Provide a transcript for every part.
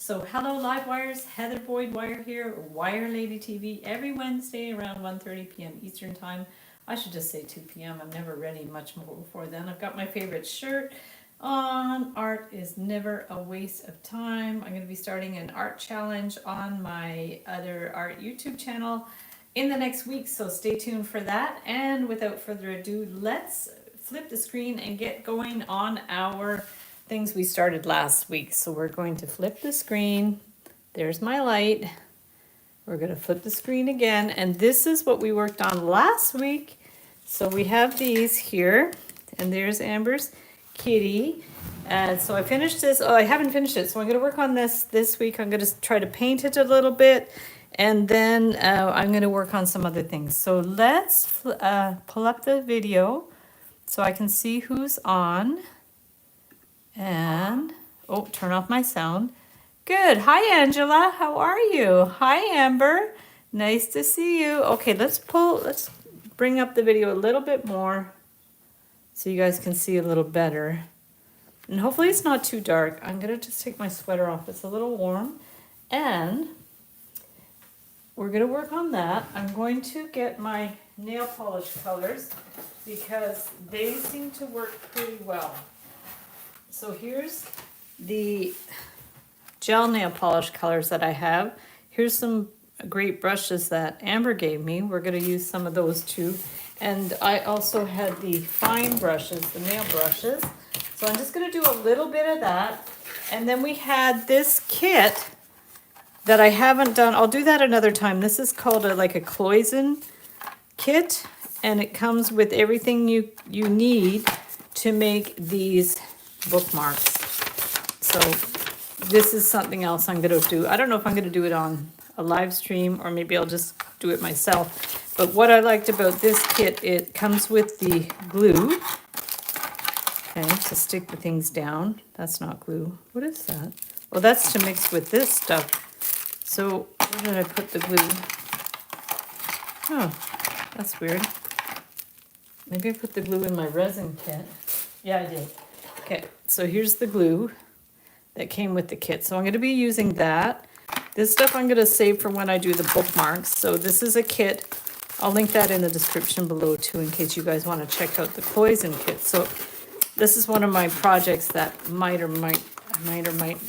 So hello Live Wires, Heather Boyd Wire here, Wire Lady TV, every Wednesday around 1:30 p.m. Eastern Time. I should just say 2 p.m. I'm never ready much more before then. I've got my favorite shirt on. Art is never a waste of time. I'm going to be starting an art challenge on my other art YouTube channel in the next week, so stay tuned for that. And without further ado, let's flip the screen and get going on our things we started last week. So we're going to flip the screen. There's my light. We're going to flip the screen again, and this is what we worked on last week. So we have these here, and there's Amber's kitty. And so I finished this. Oh, I haven't finished it, so I'm going to work on this week. I'm going to try to paint it a little bit, and then I'm going to work on some other things. So let's pull up the video so I can see who's on. And, oh, turn off my sound. Good. Hi, Angela. How are you? Hi, Amber. Nice to see you. Okay, let's bring up the video a little bit more so you guys can see a little better. And hopefully it's not too dark. I'm going to just take my sweater off. It's a little warm. And we're going to work on that. I'm going to get my nail polish colors because they seem to work pretty well. So here's the gel nail polish colors that I have. Here's some great brushes that Amber gave me. We're going to use some of those too. And I also had the fine brushes, the nail brushes. So I'm just going to do a little bit of that. And then we had this kit that I haven't done. I'll do that another time. This is called like a cloison kit. And it comes with everything you need to make these bookmarks. So this is something else I'm going to do. I don't know if I'm going to do it on a live stream or maybe I'll just do it myself. But what I liked about this kit, it comes with the glue, okay, to stick the things down. That's not glue. What is that? Well, that's to mix with this stuff. So where did I put the glue? Oh, that's weird. Maybe I put the glue in my resin kit. Yeah, I did. Okay, so here's the glue that came with the kit. So I'm going to be using that. This stuff I'm going to save for when I do the bookmarks. So this is a kit. I'll link that in the description below too in case you guys want to check out the cloison kit. So this is one of my projects that might or might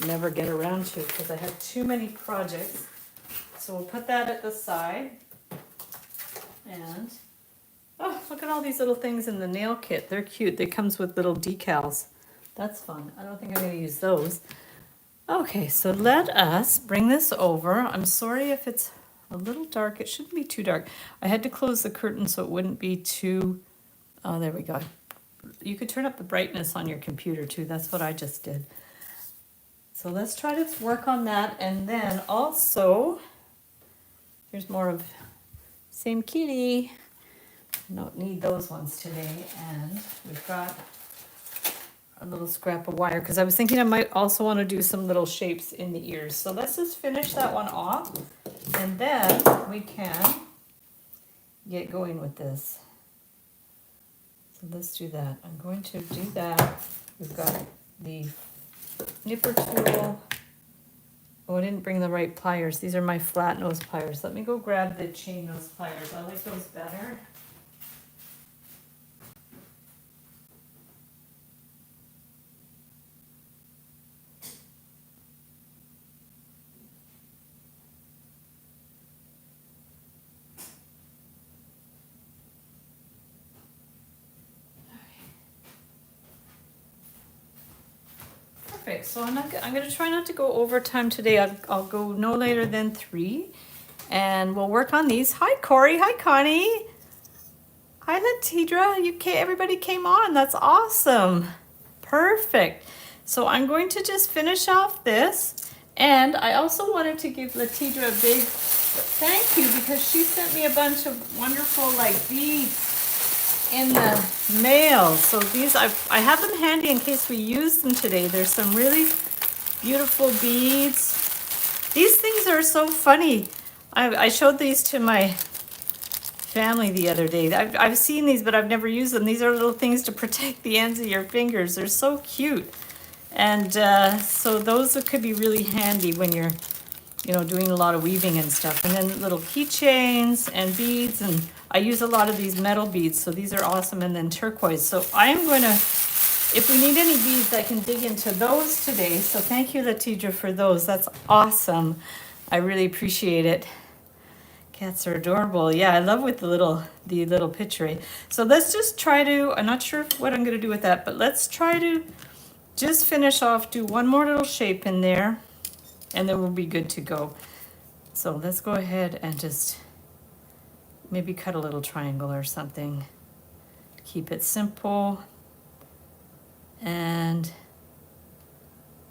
never get around to because I have too many projects. So we'll put that at the side. And oh, look at all these little things in the nail kit. They're cute. They comes with little decals. That's fun. I don't think I'm going to use those. Okay, so let us bring this over. I'm sorry if it's a little dark. It shouldn't be too dark. I had to close the curtain so it wouldn't be too... Oh, there we go. You could turn up the brightness on your computer too. That's what I just did. So let's try to work on that. And then also, here's more of same kitty. Don't need those ones today. And we've got a little scrap of wire because I was thinking I might also want to do some little shapes in the ears. So let's just finish that one off and then we can get going with this. So let's do that. I'm going to do that. We've got the nipper tool. Oh, I didn't bring the right pliers. These are my flat nose pliers. Let me go grab the chain nose pliers. I like those better. So I'm going to try not to go over time today. I'll go no later than 3 and we'll work on these. Hi Corey, hi Connie. Hi Latidra, everybody came on. That's awesome. Perfect. So I'm going to just finish off this, and I also wanted to give Latidra a big thank you because she sent me a bunch of wonderful beads in the mail. So these I have them handy in case we use them today. There's some really beautiful beads. These things are so funny. I showed these to my family the other day. I've seen these, but I've never used them. These are little things to protect the ends of your fingers. They're so cute. And so those could be really handy when you're, doing a lot of weaving and stuff. And then little keychains and beads, and I use a lot of these metal beads, so these are awesome. And then turquoise. So I'm going to, if we need any beads, I can dig into those today. So thank you, Latidra, for those. That's awesome. I really appreciate it. Cats are adorable. Yeah, I love with the little picture. So let's just try to, I'm not sure what I'm going to do with that, but let's try to just finish off, do one more little shape in there, and then we'll be good to go. So let's go ahead and just maybe cut a little triangle or something. Keep it simple and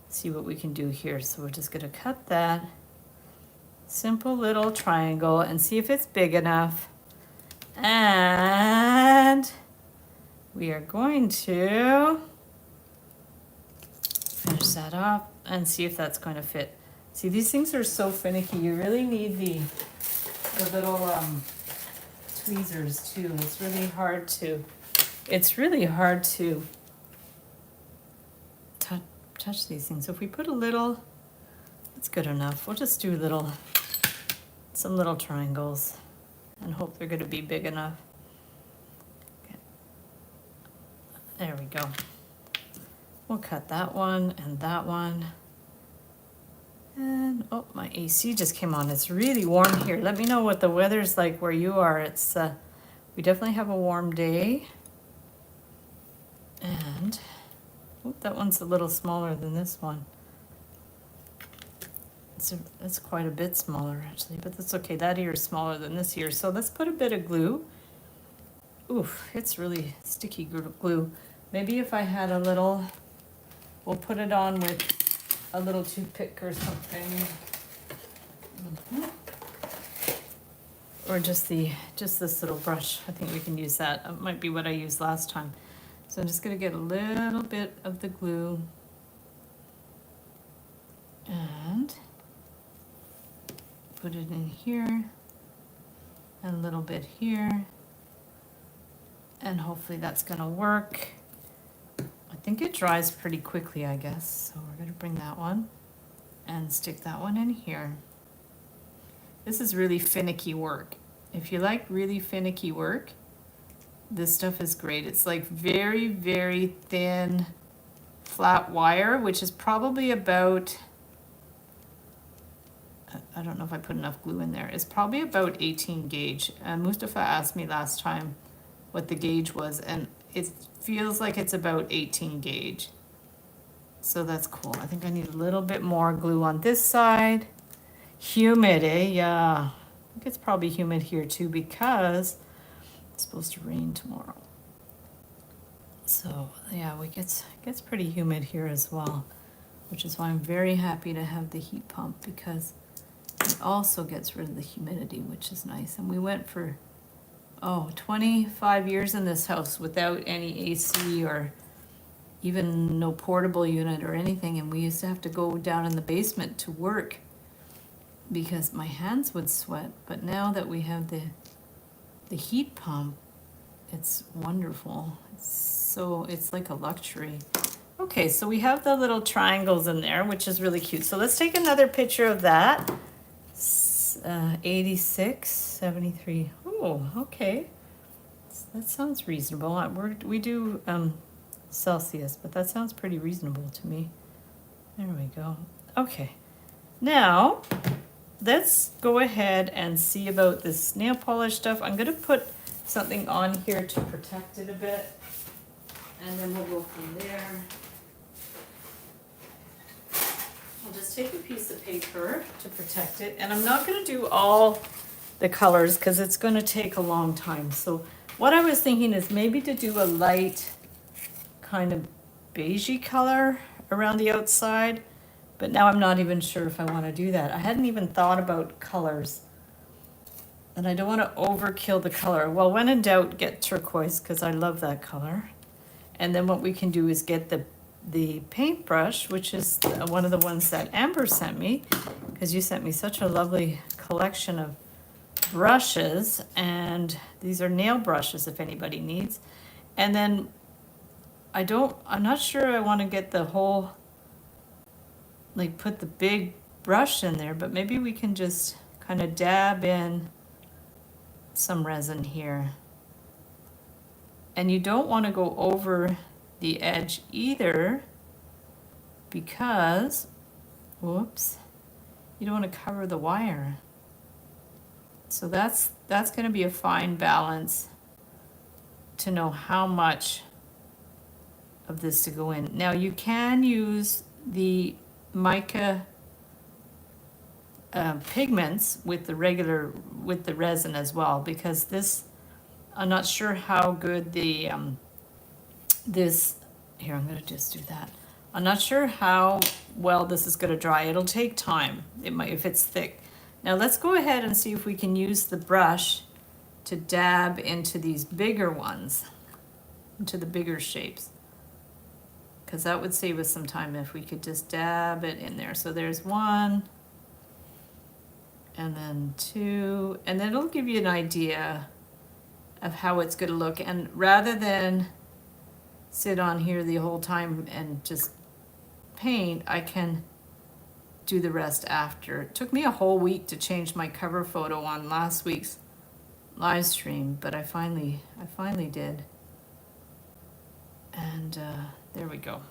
see what we can do here. So we're just going to cut that simple little triangle and see if it's big enough. And we are going to finish that off and see if that's going to fit. See, these things are so finicky. You really need the little tweezers too. It's really hard to touch these things. So if we put a little, that's good enough. We'll just do some little triangles and hope they're going to be big enough. Okay. There we go. We'll cut that one and that one. And oh, my AC just came on. It's really warm here. Let me know what the weather's like where you are. It's we definitely have a warm day. And oh, that one's a little smaller than this one. It's quite a bit smaller actually, but that's okay. That ear is smaller than this ear. So let's put a bit of glue. Oof, it's really sticky glue. Maybe if I had a little, we'll put it on with a little toothpick or something. Or just this little brush. I think we can use that. It might be what I used last time. So I'm just gonna get a little bit of the glue and put it in here, and a little bit here, and hopefully that's gonna work. I think it dries pretty quickly, I guess. So we're gonna bring that one and stick that one in here. This is really finicky work. If you like really finicky work, this stuff is great. It's like very, very thin, flat wire, which is probably about, I don't know if I put enough glue in there. It's probably about 18 gauge. Mustafa asked me last time what the gauge was, and it feels like it's about 18 gauge. So that's cool. I think I need a little bit more glue on this side. Humid, eh? Yeah. I think it's probably humid here too because it's supposed to rain tomorrow. So yeah, it gets pretty humid here as well, which is why I'm very happy to have the heat pump, because it also gets rid of the humidity, which is nice. And we went for 25 years in this house without any AC or even no portable unit or anything, and we used to have to go down in the basement to work because my hands would sweat. But now that we have the heat pump, it's wonderful. It's like a luxury. Okay, so we have the little triangles in there, which is really cute. So let's take another picture of that. 86, 73. Oh, okay. That sounds reasonable. We do Celsius, but that sounds pretty reasonable to me. There we go. Okay. Now, let's go ahead and see about this nail polish stuff. I'm going to put something on here to protect it a bit, and then we'll go from there. I'll just take a piece of paper to protect it, and I'm not going to do all the colors because it's going to take a long time. So what I was thinking is maybe to do a light kind of beigey color around the outside, but now I'm not even sure if I want to do that. I hadn't even thought about colors, and I don't want to overkill the color. Well, when in doubt, get turquoise because I love that color. And then what we can do is get the paintbrush, which is one of the ones that Amber sent me, because you sent me such a lovely collection of brushes, and these are nail brushes if anybody needs. And then I'm not sure I want to get the whole like put the big brush in there, but maybe we can just kind of dab in some resin here. And you don't want to go over the edge either, because, whoops, you don't want to cover the wire. So that's going to be a fine balance to know how much of this to go in. Now you can use the mica pigments with the resin as well, because this, I'm not sure how good the this, here, I'm going to just do that. I'm not sure how well this is going to dry. It'll take time. It might, if it's thick. Now let's go ahead and see if we can use the brush to dab into these bigger ones, into the bigger shapes, because that would save us some time if we could just dab it in there. So there's one, and then two, and then it'll give you an idea of how it's going to look. And rather than sit on here the whole time and just paint, I can do the rest after. It took me a whole week to change my cover photo on last week's live stream, but I finally did. And there we go.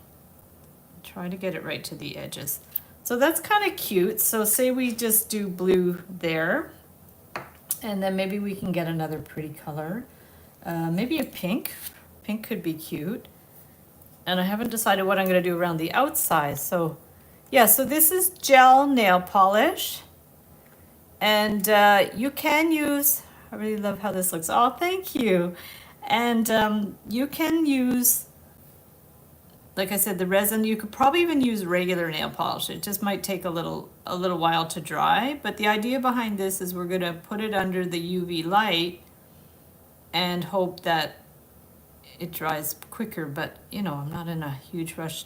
Try to get it right to the edges. So that's kind of cute. So say we just do blue there, and then maybe we can get another pretty color. Maybe a pink. Pink could be cute. And I haven't decided what I'm going to do around the outside. So yeah, so this is gel nail polish. And you can use, I really love how this looks. Oh, thank you. And you can use, like I said, the resin. You could probably even use regular nail polish. It just might take a little while to dry. But the idea behind this is we're going to put it under the UV light and hope that it dries quicker. But you know, I'm not in a huge rush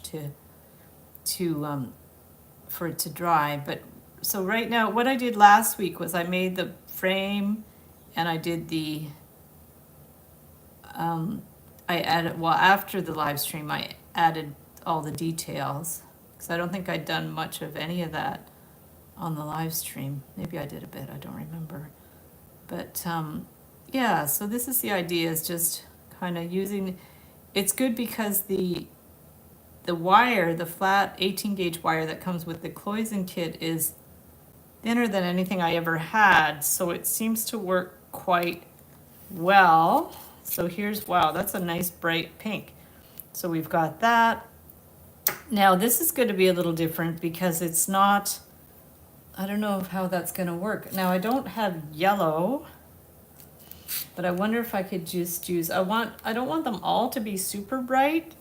for it to dry. But so right now, what I did last week was I made the frame, and I did the I added, well, after the live stream I added all the details, because I don't think I'd done much of any of that on the live stream. Maybe I did a bit, I don't remember. But yeah, so this is the idea, is just kind of using, it's good because the wire, the flat 18 gauge wire that comes with the cloisonne kit is thinner than anything I ever had, so it seems to work quite well. So here's, wow, that's a nice bright pink. So we've got that. Now this is going to be a little different because it's not, I don't know how that's going to work. Now I don't have yellow, but I wonder if I could just use, I don't want them all to be super bright.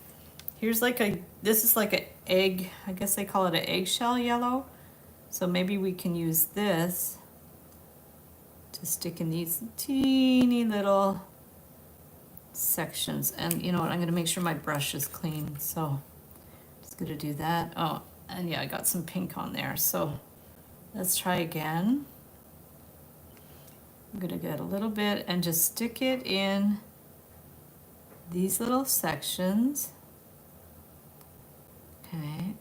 Here's like this is like an egg, I guess they call it an eggshell yellow. So maybe we can use this to stick in these teeny little sections. And you know what, I'm gonna make sure my brush is clean. So just gonna do that. Oh, and yeah, I got some pink on there. So let's try again. I'm gonna get a little bit and just stick it in these little sections. Okay.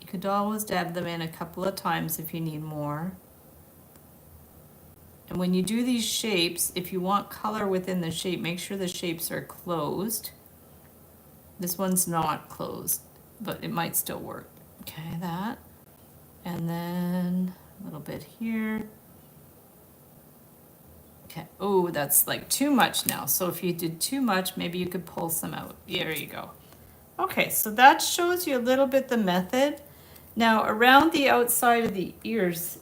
You could always dab them in a couple of times if you need more. And when you do these shapes, if you want color within the shape, make sure the shapes are closed. This one's not closed, but it might still work. Okay, that. And then a little bit here. Okay, oh, that's like too much now. So if you did too much, maybe you could pull some out. There you go. Okay, so that shows you a little bit the method. Now around the outside of the ears,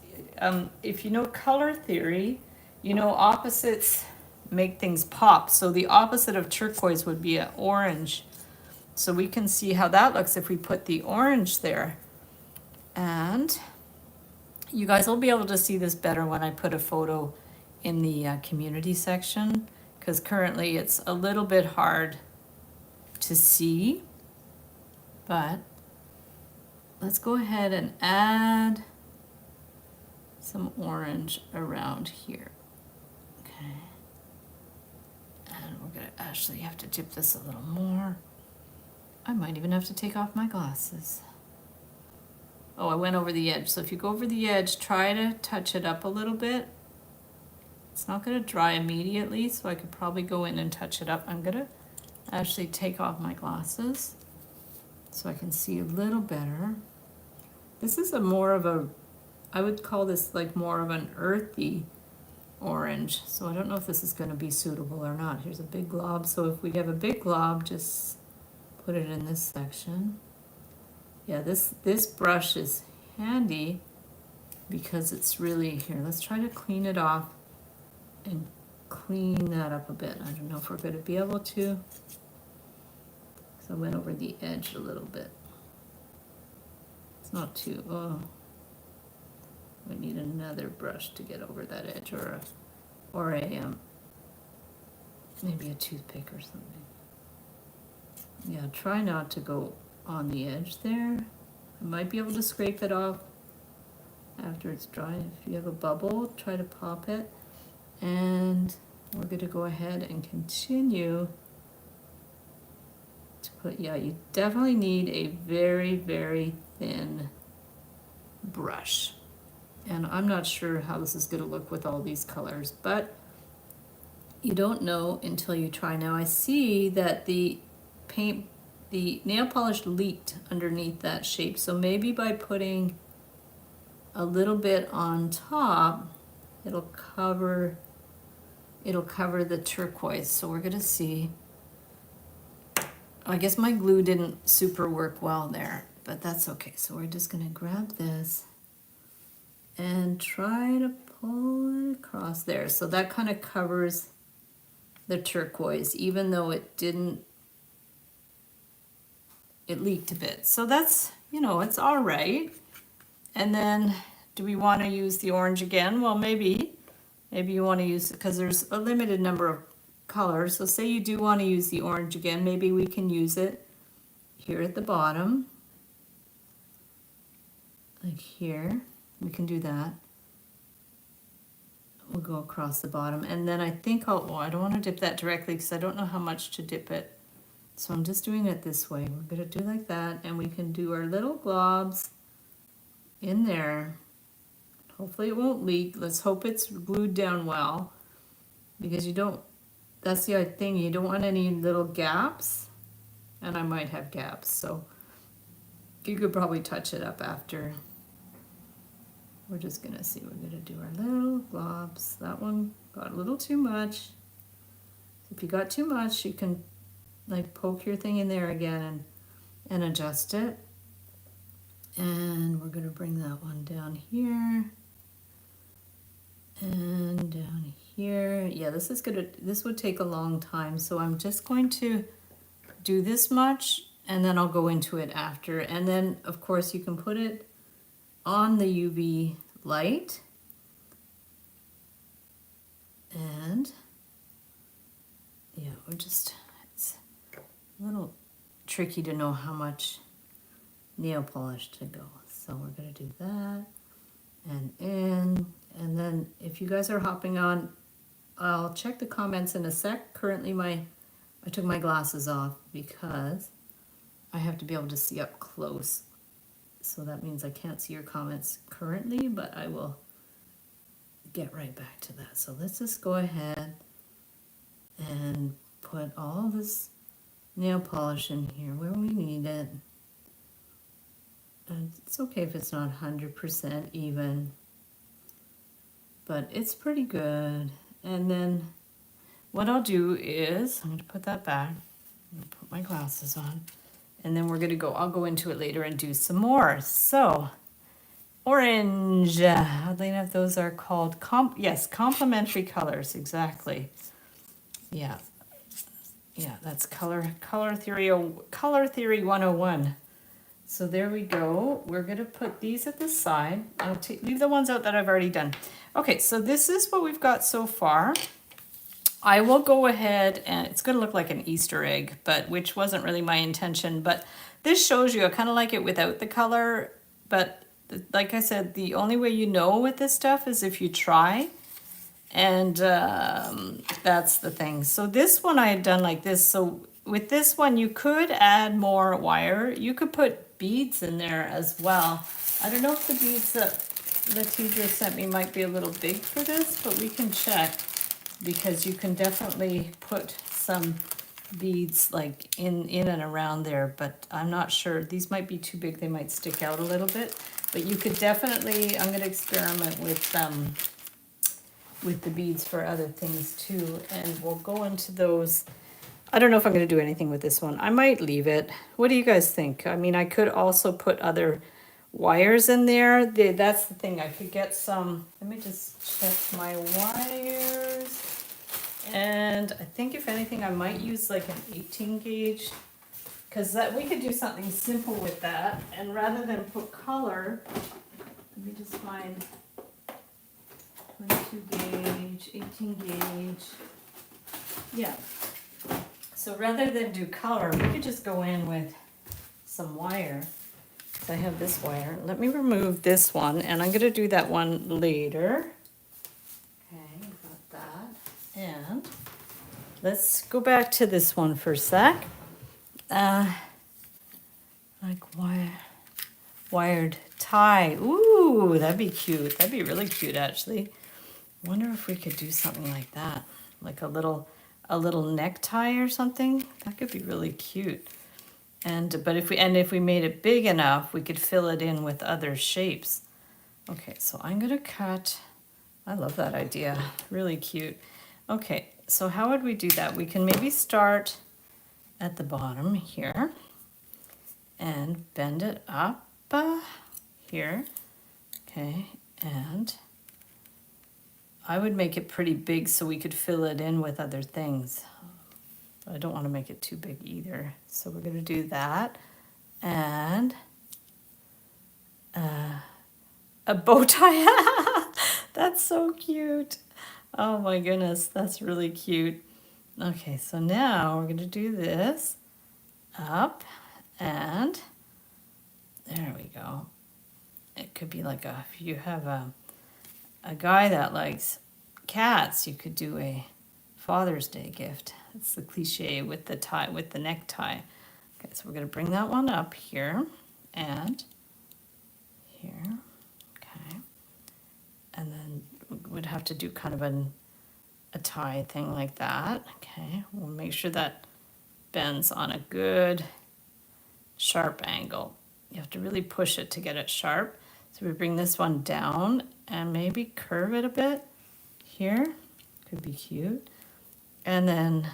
if you know color theory, you know opposites make things pop. So the opposite of turquoise would be an orange. So we can see how that looks if we put the orange there. And you guys will be able to see this better when I put a photo in the community section, because currently it's a little bit hard to see. But let's go ahead and add some orange around here. Okay. And we're gonna actually have to dip this a little more. I might even have to take off my glasses. Oh, I went over the edge. So if you go over the edge, try to touch it up a little bit. It's not going to dry immediately, so I could probably go in and touch it up. I'm going to actually take off my glasses so I can see a little better. This is a more of a, I would call this like more of an earthy orange. So I don't know if this is going to be suitable or not. Here's a big glob. So if we have a big glob, just put it in this section. Yeah, this brush is handy because it's really, here, let's try to clean it off and clean that up a bit. I don't know if we're going to be able to. So I went over the edge a little bit. It's not too, oh. We need another brush to get over that edge, or maybe a toothpick or something. Yeah, try not to go on the edge there. I might be able to scrape it off after it's dry. If you have a bubble, try to pop it. And we're going to go ahead and continue to put, yeah, you definitely need a very, very thin brush. And I'm not sure how this is going to look with all these colors, but you don't know until you try. Now I see that the nail polish leaked underneath that shape, so maybe by putting a little bit on top, it'll cover the turquoise. So we're gonna see. I guess my glue didn't super work well there, but that's okay. So we're just gonna grab this and try to pull it across there. So that kind of covers the turquoise, even though it didn't, it leaked a bit. So that's, you know, it's all right. And then do we want to use the orange again? Well, maybe you want to use it because there's a limited number of colors. So say you do want to use the orange again, maybe we can use it here at the bottom, like here. We can do that. We'll go across the bottom, and then I think well, I don't want to dip that directly because I don't know how much to dip it. So I'm just doing it this way. We're going to do like that, and we can do our little globs in there. Hopefully it won't leak. Let's hope it's glued down well, because you don't, that's the other thing, you don't want any little gaps, and I might have gaps, so you could probably touch it up after. We're just gonna see, we're gonna do our little globs. That one got a little too much. If you got too much, you can like poke your thing in there again and adjust it. And we're gonna bring that one down here and down here. Yeah, this would take a long time, so I'm just going to do this much and then I'll go into it after. And then of course you can put it on the UV light, and yeah, it's a little tricky to know how much nail polish to go. So we're gonna do that and and then if you guys are hopping on, I'll check the comments in a sec. Currently I took my glasses off because I have to be able to see up close. So that means I can't see your comments currently, but I will get right back to that. So let's just go ahead and put all this nail polish in here where we need it. And it's okay if it's not 100% even, but it's pretty good. And then what I'll do is, I'm going to put that back. I'm going to put my glasses on. And then I'll go into it later and do some more. So, orange, oddly enough, those are called, complementary colors, exactly. Yeah, that's color theory 101. So there we go. We're gonna put these at the side. I'll leave the ones out that I've already done. Okay, so this is what we've got so far. I will go ahead and it's going to look like an Easter egg, but which wasn't really my intention. But this shows you, I kind of like it without the color. But like I said, the only way you know with this stuff is if you try. And that's the thing. So this one I had done like this. So with this one, you could add more wire. You could put beads in there as well. I don't know if the beads that Letitia sent me might be a little big for this, but we can check because you can definitely put some beads like in and around there, but I'm not sure. These might be too big. They might stick out a little bit, but you could definitely, I'm going to experiment with the beads for other things too, and we'll go into those. I don't know if I'm going to do anything with this one. I might leave it. What do you guys think? I mean, I could also put other wires in there. That's the thing. I could get some. Let me just check my wires. And I think if anything, I might use like an 18 gauge because that we could do something simple with that. And rather than put color, let me just find 22 gauge, 18 gauge. Yeah. So rather than do color, we could just go in with some wire. So I have this wire. Let me remove this one, and I'm going to do that one later. Okay, got that. And let's go back to this one for a sec. Like wired tie. Ooh, that'd be cute. That'd be really cute, actually. Wonder if we could do something like that, like a little necktie or something. That could be really cute. And but if we made it big enough, we could fill it in with other shapes. Okay, so I'm gonna cut. I love that idea. Really cute. Okay, so how would we do that? We can maybe start at the bottom here and bend it up here. Okay, and I would make it pretty big so we could fill it in with other things. I don't want to make it too big either. So we're going to do that. And a bow tie. That's so cute. Oh my goodness, that's really cute. Okay, so now we're going to do this up and there we go. It could be like if you have a guy that likes cats, you could do a Father's Day gift. It's the cliche with the tie, with the necktie. Okay, so we're going to bring that one up here and here. Okay. And then we would have to do kind of a tie thing like that. Okay, we'll make sure that bends on a good sharp angle. You have to really push it to get it sharp. So we bring this one down and maybe curve it a bit here. Could be cute. And then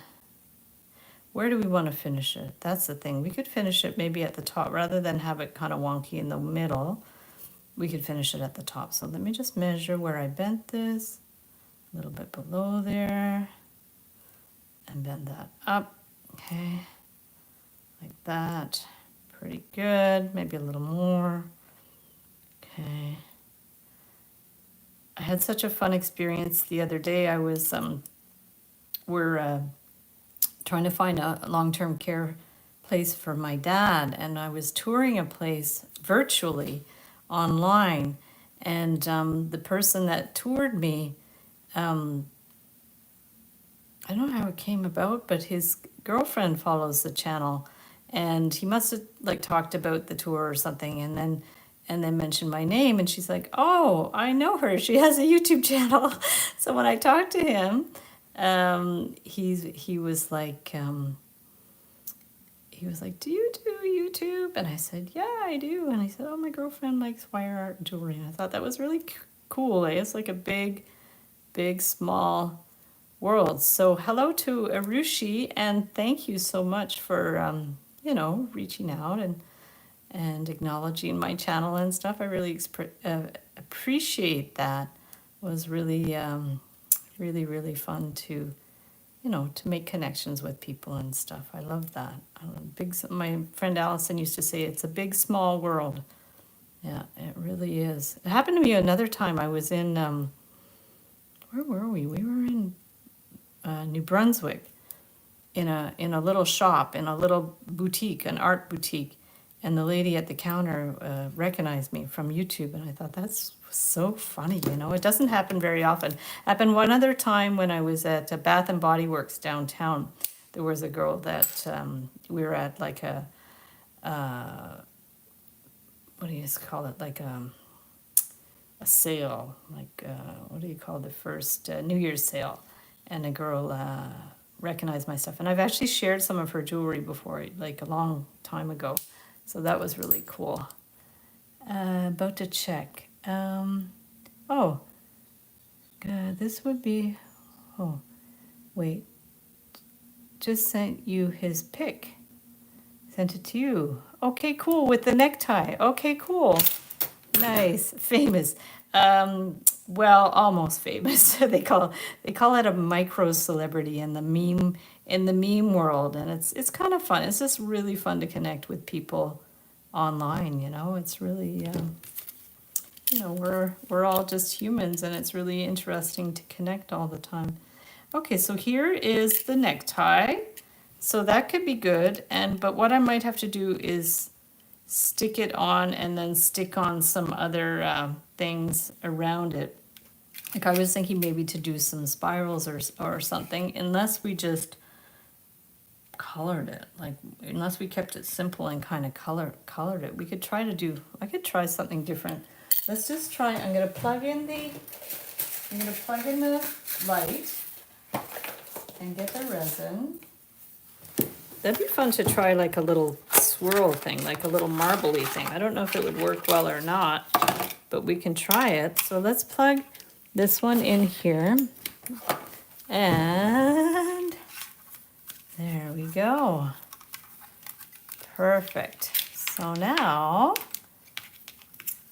where do we want to finish it? That's the thing. We could finish it maybe at the top rather than have it kind of wonky in the middle. We could finish it at the top. So let me just measure where I bent this. A little bit below there. And bend that up. Okay. Like that. Pretty good. Maybe a little more. Okay. I had such a fun experience the other day. I was, we're trying to find a long-term care place for my dad, and I was touring a place virtually online, and the person that toured me, I don't know how it came about, but his girlfriend follows the channel, and he must have like talked about the tour or something, and then mentioned my name, and she's like, "Oh, I know her. She has a YouTube channel." So when I talked to him, he was like, "Do you do YouTube?" And I said, "Yeah, I do." And I said, "Oh, my girlfriend likes wire art and jewelry." And I thought that was really cool. It's like a big, small world. So hello to Arushi, and thank you so much for reaching out and acknowledging my channel and stuff. I really appreciate that. It was really really fun to to make connections with people and stuff. I love that. My friend Allison used to say it's a big small world. Yeah, it really is. It happened to me another time. I was in where were we? We were in New Brunswick in a little shop, in a little boutique, an art boutique. And the lady at the counter recognized me from YouTube, and I thought that's so funny. It doesn't happen very often. Happened one other time when I was at Bath and Body Works downtown. There was a girl that we were at like a what do you call it? Like a sale, like what do you call the first New Year's sale, and a girl recognized my stuff, and I've actually shared some of her jewelry before, like a long time ago, so that was really cool. About to check. Oh, this would be. Oh, wait. Just sent you his pic. Sent it to you. Okay, cool. With the necktie. Okay, cool. Nice, famous. Well, almost famous. They call it a micro celebrity in the meme world, and it's kind of fun. It's just really fun to connect with people online. It's really we're all just humans, and it's really interesting to connect all the time. Okay, so here is the necktie. So that could be good, but what I might have to do is stick it on and then stick on some other things around it. Like I was thinking maybe to do some spirals or something, unless we just colored it. Like unless we kept it simple and kind of colored it. I could try something different. Let's just try. I'm gonna plug in the light and get the resin. That'd be fun to try, like a little swirl thing, like a little marbly thing. I don't know if it would work well or not, but we can try it. So let's plug this one in here. And there we go. Perfect. So now,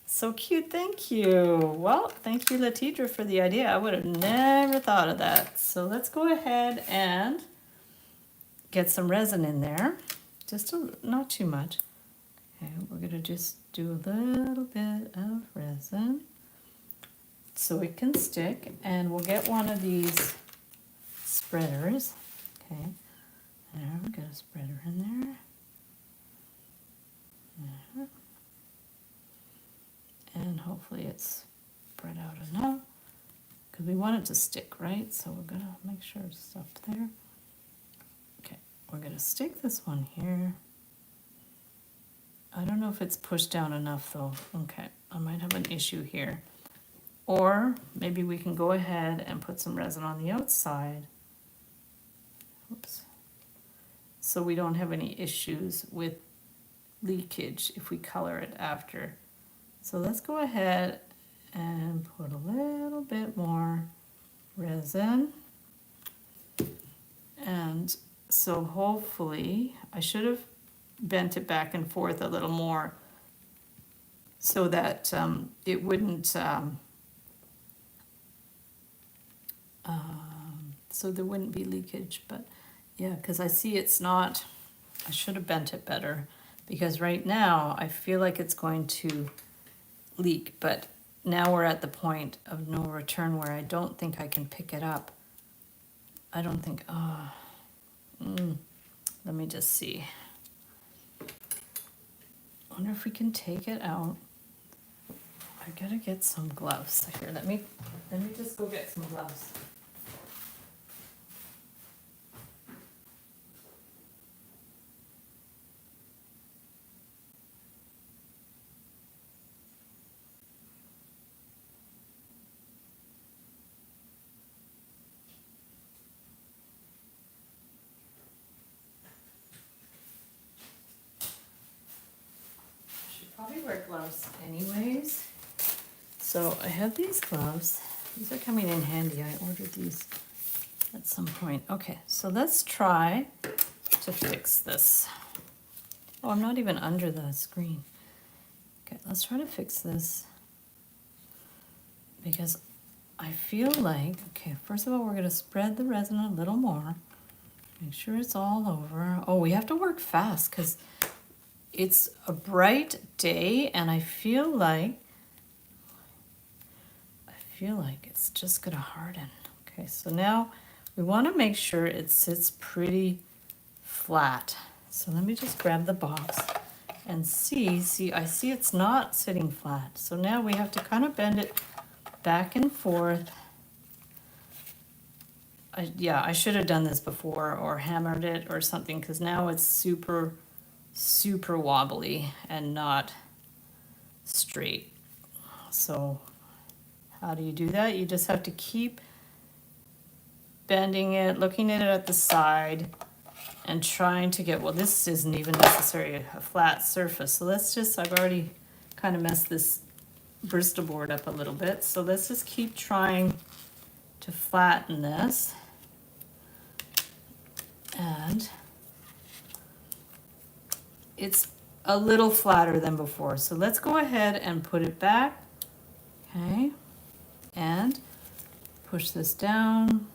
so cute, thank you. Well, thank you, Latidra, for the idea. I would have never thought of that. So let's go ahead and get some resin in there. Not too much. Okay, we're gonna just do a little bit of resin so it can stick, and we'll get one of these spreaders. Okay, there, we got a spreader in there. There. And hopefully it's spread out enough, because we want it to stick, right? So we're gonna make sure it's up there. Okay, we're gonna stick this one here. I don't know if it's pushed down enough though. Okay, I might have an issue here. Or maybe we can go ahead and put some resin on the outside. Oops. So we don't have any issues with leakage if we color it after. So let's go ahead and put a little bit more resin. And so hopefully, I should have bent it back and forth a little more so that it wouldn't, so there wouldn't be leakage. But yeah, because I see it's not, I should have bent it better, because right now I feel like it's going to leak, but now we're at the point of no return where I don't think I can pick it up. I don't think, let me just see. I wonder if we can take it out. I gotta get some gloves. Here, let me just go get some gloves. Probably wear gloves anyways. So I have these gloves. These are coming in handy. I ordered these at some point. Okay, so let's try to fix this. Oh, I'm not even under the screen. Okay, let's try to fix this, because I feel like, okay, first of all, we're going to spread the resin a little more. Make sure it's all over. Oh, we have to work fast because it's a bright day, and I feel like it's just gonna harden. Okay, so now we want to make sure it sits pretty flat. So let me just grab the box and see, I see it's not sitting flat. So now we have to kind of bend it back and forth. I should have done this before, or hammered it or something, because now it's super wobbly and not straight. So how do you do that? You just have to keep bending it, looking at it at the side, and trying to get, well, this isn't even necessarily a flat surface. So let's just, I've already kind of messed this Bristol board up a little bit. So let's just keep trying to flatten this. And it's a little flatter than before. So let's go ahead and put it back. Okay. And push this down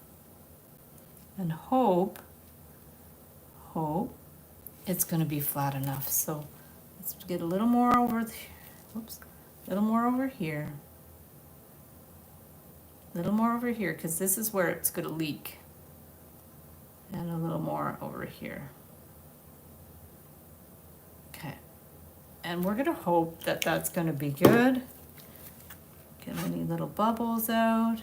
and hope it's going to be flat enough. So let's get a little more over, whoops, a little more over here. A little more over here, because this is where it's going to leak. And a little more over here. Okay. And we're going to hope that that's going to be good. Get any little bubbles out.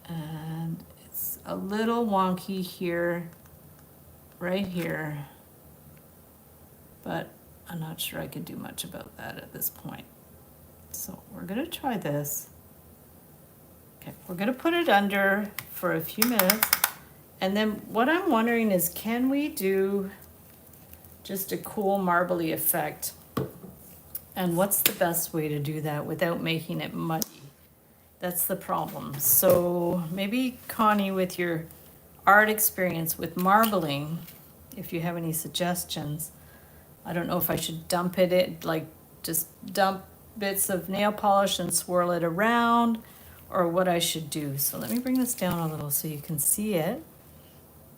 And it's a little wonky here, right here. But I'm not sure I could do much about that at this point. So we're going to try this. Okay, we're going to put it under for a few minutes. And then what I'm wondering is, can we do just a cool marbly effect? And what's the best way to do that without making it muddy? That's the problem. So maybe Connie, with your art experience with marbling, if you have any suggestions. I don't know if I should dump it, like just dump bits of nail polish and swirl it around, or what I should do. So let me bring this down a little so you can see it.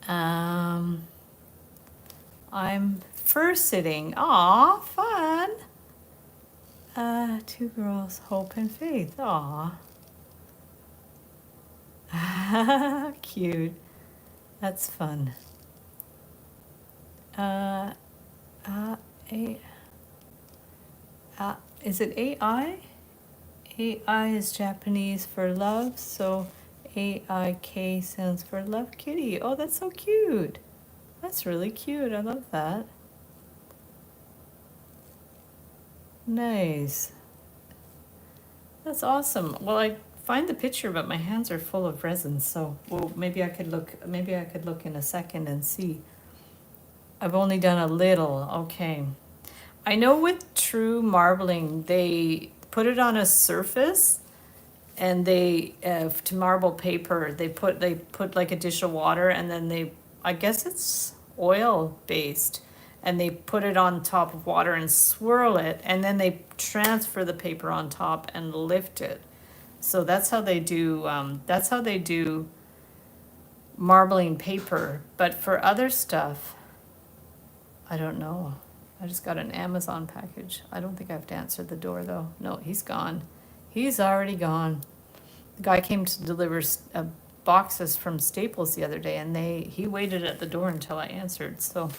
I'm first sitting. Aw, fun. Two girls, hope and faith. Aw. Cute. That's fun. Is it AI? AI is Japanese for love, so AIK stands for Love Kitty. Oh, that's so cute. That's really cute. I love that. Nice. That's awesome. Well, I find the picture, but my hands are full of resin, so well, maybe I could look in a second and see. I've only done a little. Okay. I know with true marbling, they put it on a surface, and they to marble paper, they put like a dish of water, and then I guess it's oil based, and they put it on top of water and swirl it, and then they transfer the paper on top and lift it. So that's how they do marbling paper. But for other stuff, I don't know. I just got an Amazon package. I don't think I have to answer the door though. No, he's gone. He's already gone. The guy came to deliver boxes from Staples the other day, and he waited at the door until I answered. So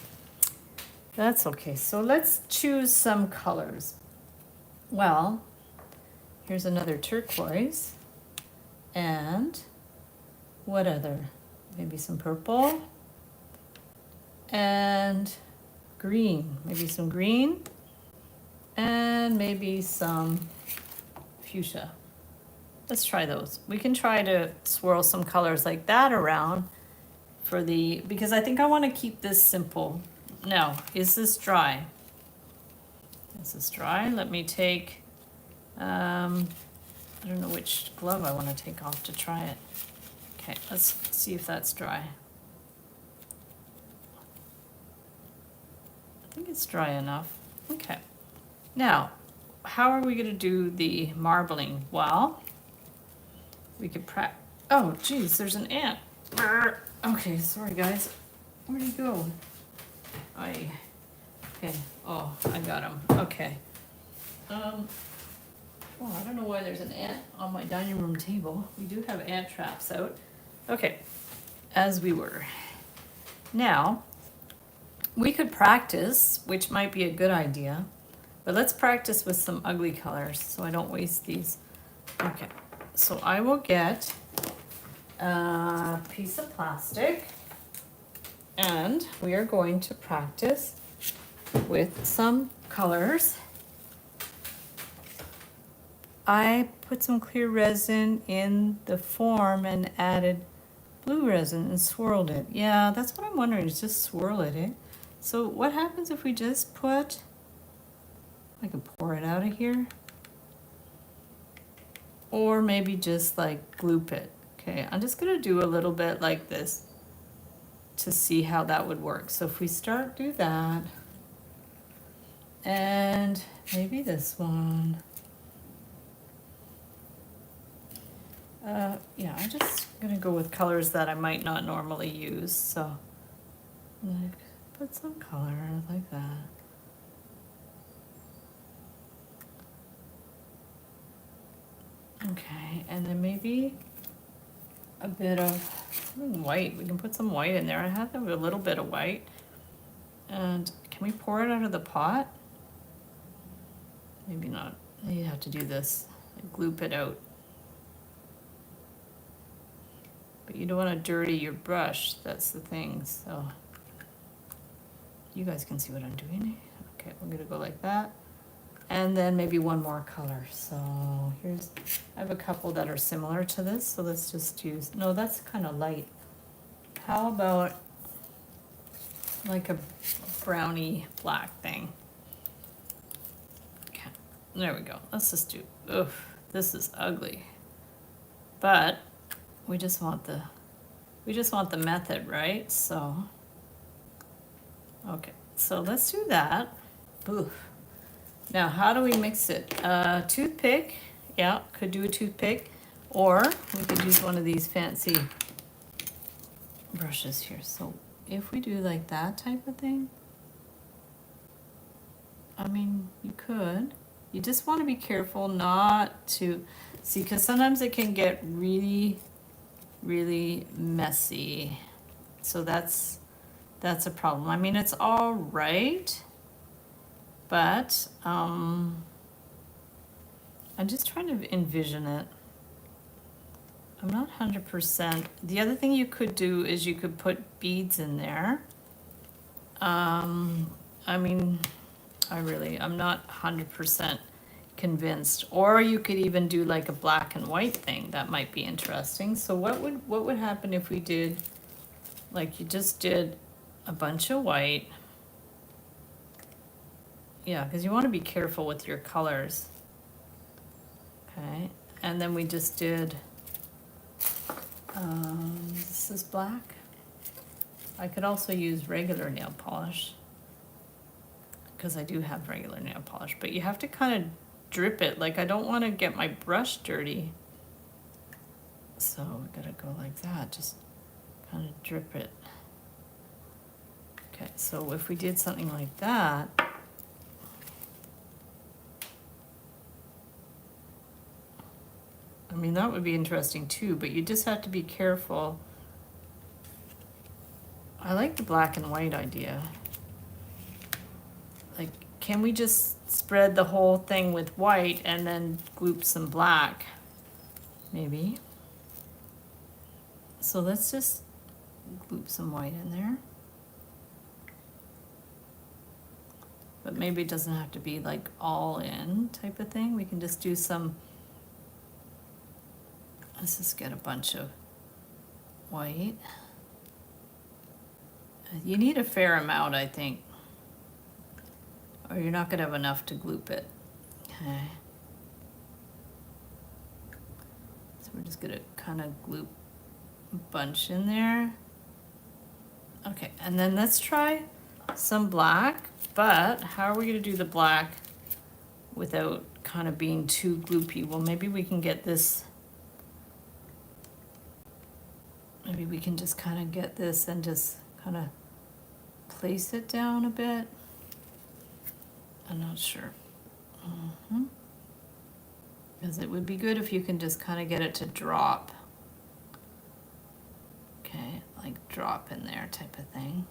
that's okay. So let's choose some colors. Well, here's another turquoise. And what other? Maybe some purple. And green. Maybe some green. And maybe some fuchsia. Let's try those. We can try to swirl some colors like that around because I think I want to keep this simple. Now, is this dry? Is this dry? Let me take, I don't know which glove I want to take off to try it. Okay, let's see if that's dry. I think it's dry enough. Okay. Now, how are we going to do the marbling? Well, we could oh, geez, there's an ant. Okay, sorry guys. Where'd he go? Okay. Oh, I got him. Okay. Oh, I don't know why there's an ant on my dining room table. We do have ant traps out. Okay, as we were. Now, we could practice, which might be a good idea, but let's practice with some ugly colors so I don't waste these. Okay, so I will get a piece of plastic, and we are going to practice with some colors. I put some clear resin in the form and added blue resin and swirled it. Yeah, that's what I'm wondering, is just swirl it, eh? So what happens if we just put, I can pour it out of here, or maybe just like gloop it. Okay, I'm just gonna do a little bit like this to see how that would work. So if we do that, and maybe this one. Yeah, I'm just gonna go with colors that I might not normally use, so like, put some color like that. Okay, and then maybe a bit of white. We can put some white in there. I have a little bit of white. And can we pour it out of the pot? Maybe not. You have to do this, like gloop it out. But you don't want to dirty your brush, that's the thing, so. You guys can see what I'm doing. Okay, we're gonna go like that. And then maybe one more color. So here's, I have a couple that are similar to this, so let's just use, no, that's kind of light. How about like a brownie black thing? Okay, there we go. Let's just do, oof, this is ugly. But we just want the method, right? So, okay, so let's do that. Oof. Now, how do we mix it? Toothpick, yeah, could do a toothpick, or we could use one of these fancy brushes here. So if we do like that type of thing, I mean, you could. You just want to be careful not to, see, because sometimes it can get really, really messy. So that's a problem. I mean, it's all right, but I'm just trying to envision it. I'm not 100%. The other thing you could do is you could put beads in there. I mean, I'm not 100% convinced. Or you could even do like a black and white thing. That might be interesting. So what would happen if we did, like you just did a bunch of white. Yeah, because you want to be careful with your colors. Okay, and then we just did, this is black. I could also use regular nail polish, because I do have regular nail polish, but you have to kind of drip it. Like, I don't want to get my brush dirty. So we gotta go like that, just kind of drip it. Okay, so if we did something like that, I mean, that would be interesting too, but you just have to be careful. I like the black and white idea. Like, can we just spread the whole thing with white and then gloop some black? Maybe. So let's just gloop some white in there. But maybe it doesn't have to be like all in type of thing. We can just do some, let's just get a bunch of white. You need a fair amount, I think, or you're not gonna have enough to gloop it. Okay. So we're just gonna kind of gloop a bunch in there. Okay, and then let's try some black, but how are we gonna do the black without kind of being too gloopy? Well, maybe we can get this, maybe we can just kind of get this and just kind of place it down a bit. I'm not sure. Because it would be good if you can just kind of get it to drop. Okay, like drop in there type of thing.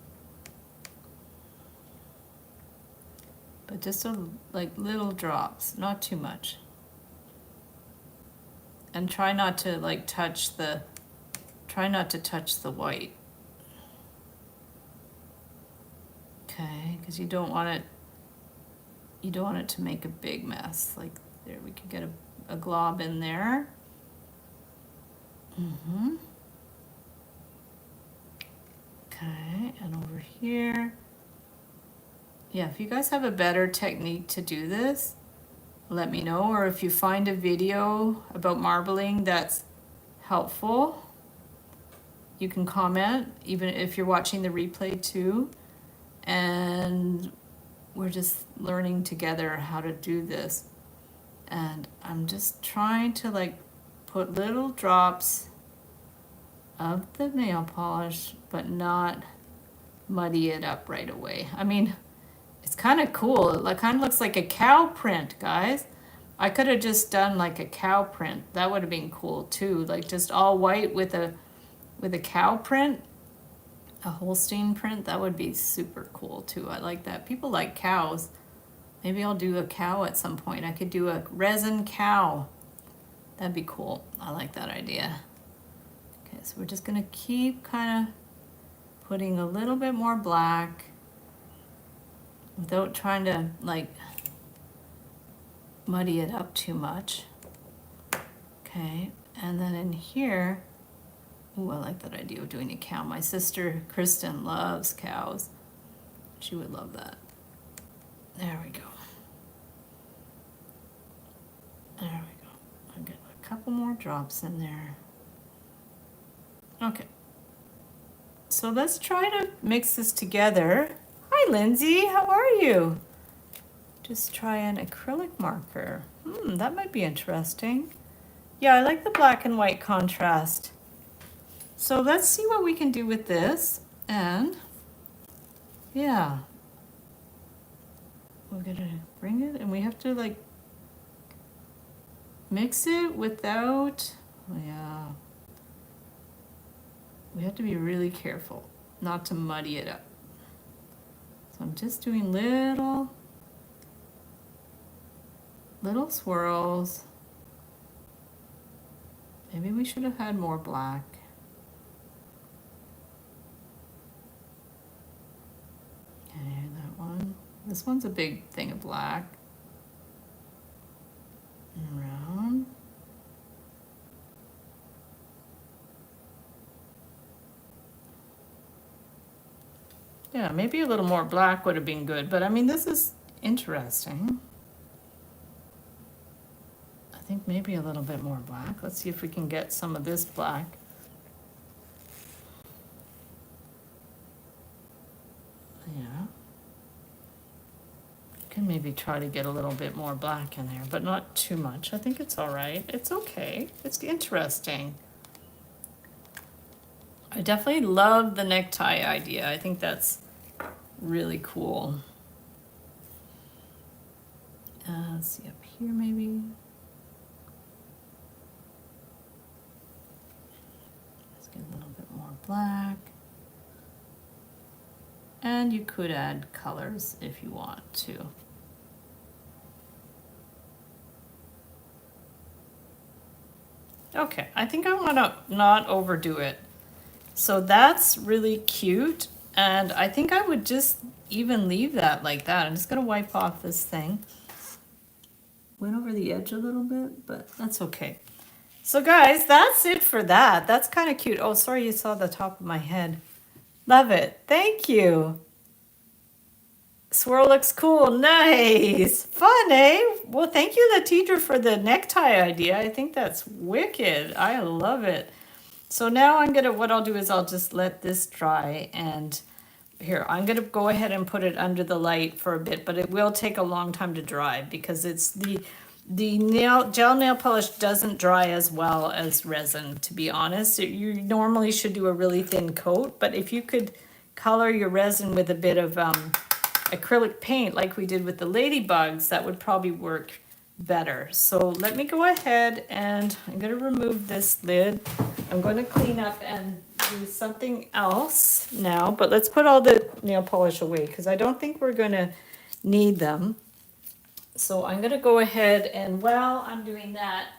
But just like little drops, not too much. And try not to like touch the white. Okay, because you don't want it to make a big mess. Like there, we could get a a glob in there. Okay, and over here. Yeah, if you guys have a better technique to do this, let me know. Or if you find a video about marbling that's helpful, you can comment, even if you're watching the replay too. And we're just learning together how to do this. And I'm just trying to like put little drops of the nail polish, but not muddy it up right away. I mean, it's kind of cool. It kind of looks like a cow print, guys. I could have just done like a cow print. That would have been cool too. Like just all white with a cow print, a Holstein print. That would be super cool too. I like that. People like cows. Maybe I'll do a cow at some point. I could do a resin cow. That'd be cool. I like that idea. Okay, so we're just gonna keep kind of putting a little bit more black without trying to like muddy it up too much. Okay, and then in here, ooh, I like that idea of doing a cow. My sister Kristen loves cows. She would love that. There we go. There we go. I'll get a couple more drops in there. Okay. So let's try to mix this together. Hi, Lindsay. How are you? Just try an acrylic marker. That might be interesting. Yeah, I like the black and white contrast. So let's see what we can do with this. And yeah, we're gonna bring it, and we have to like mix it without, yeah. We have to be really careful not to muddy it up. So I'm just doing little swirls. Maybe we should have had more black. Okay, that one. This one's a big thing of black. And around. Yeah, maybe a little more black would have been good, but I mean, this is interesting. I think maybe a little bit more black. Let's see if we can get some of this black. Yeah. Can maybe try to get a little bit more black in there, but not too much. I think it's all right. It's okay. It's interesting. I definitely love the necktie idea. I think that's really cool. Let's see up here maybe. Let's get a little bit more black. And you could add colors if you want to. Okay, I think I want to not overdo it. So that's really cute. And I think I would just even leave that like that. I'm just going to wipe off this thing. Went over the edge a little bit, but that's okay. So guys, that's it for that. That's kind of cute. Oh, sorry you saw the top of my head. Love it. Thank you. Swirl looks cool. Nice. Fun, eh? Well, thank you, Latidra, for the necktie idea. I think that's wicked. I love it. So now what I'll do is I'll just let this dry, and here, I'm gonna go ahead and put it under the light for a bit, but it will take a long time to dry because it's the gel nail polish doesn't dry as well as resin, to be honest. You normally should do a really thin coat, but if you could color your resin with a bit of acrylic paint like we did with the ladybugs, that would probably work better. So let me go ahead and I'm going to remove this lid. I'm going to clean up and do something else now, but let's put all the nail polish away because I don't think we're going to need them. So I'm going to go ahead, and while I'm doing that,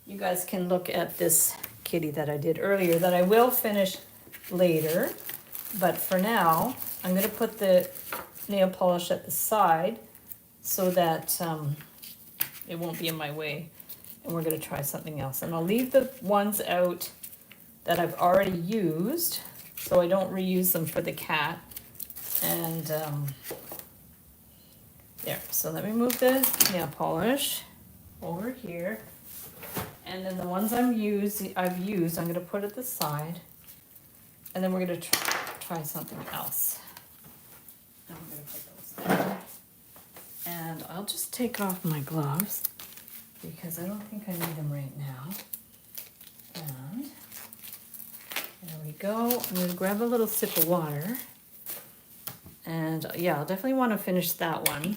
you guys can look at this kitty that I did earlier that I will finish later. But for now, I'm going to put the nail polish at the side so that it won't be in my way. and we're gonna try something else. And I'll leave the ones out that I've already used, so I don't reuse them for the cat. And there, so let me move the nail polish over here. And then the ones I've used, I'm gonna put at the side. And then we're gonna try something else. And we're gonna put those there. And I'll just take off my gloves because I don't think I need them right now. And there we go. I'm gonna grab a little sip of water. And yeah, I'll definitely want to finish that one.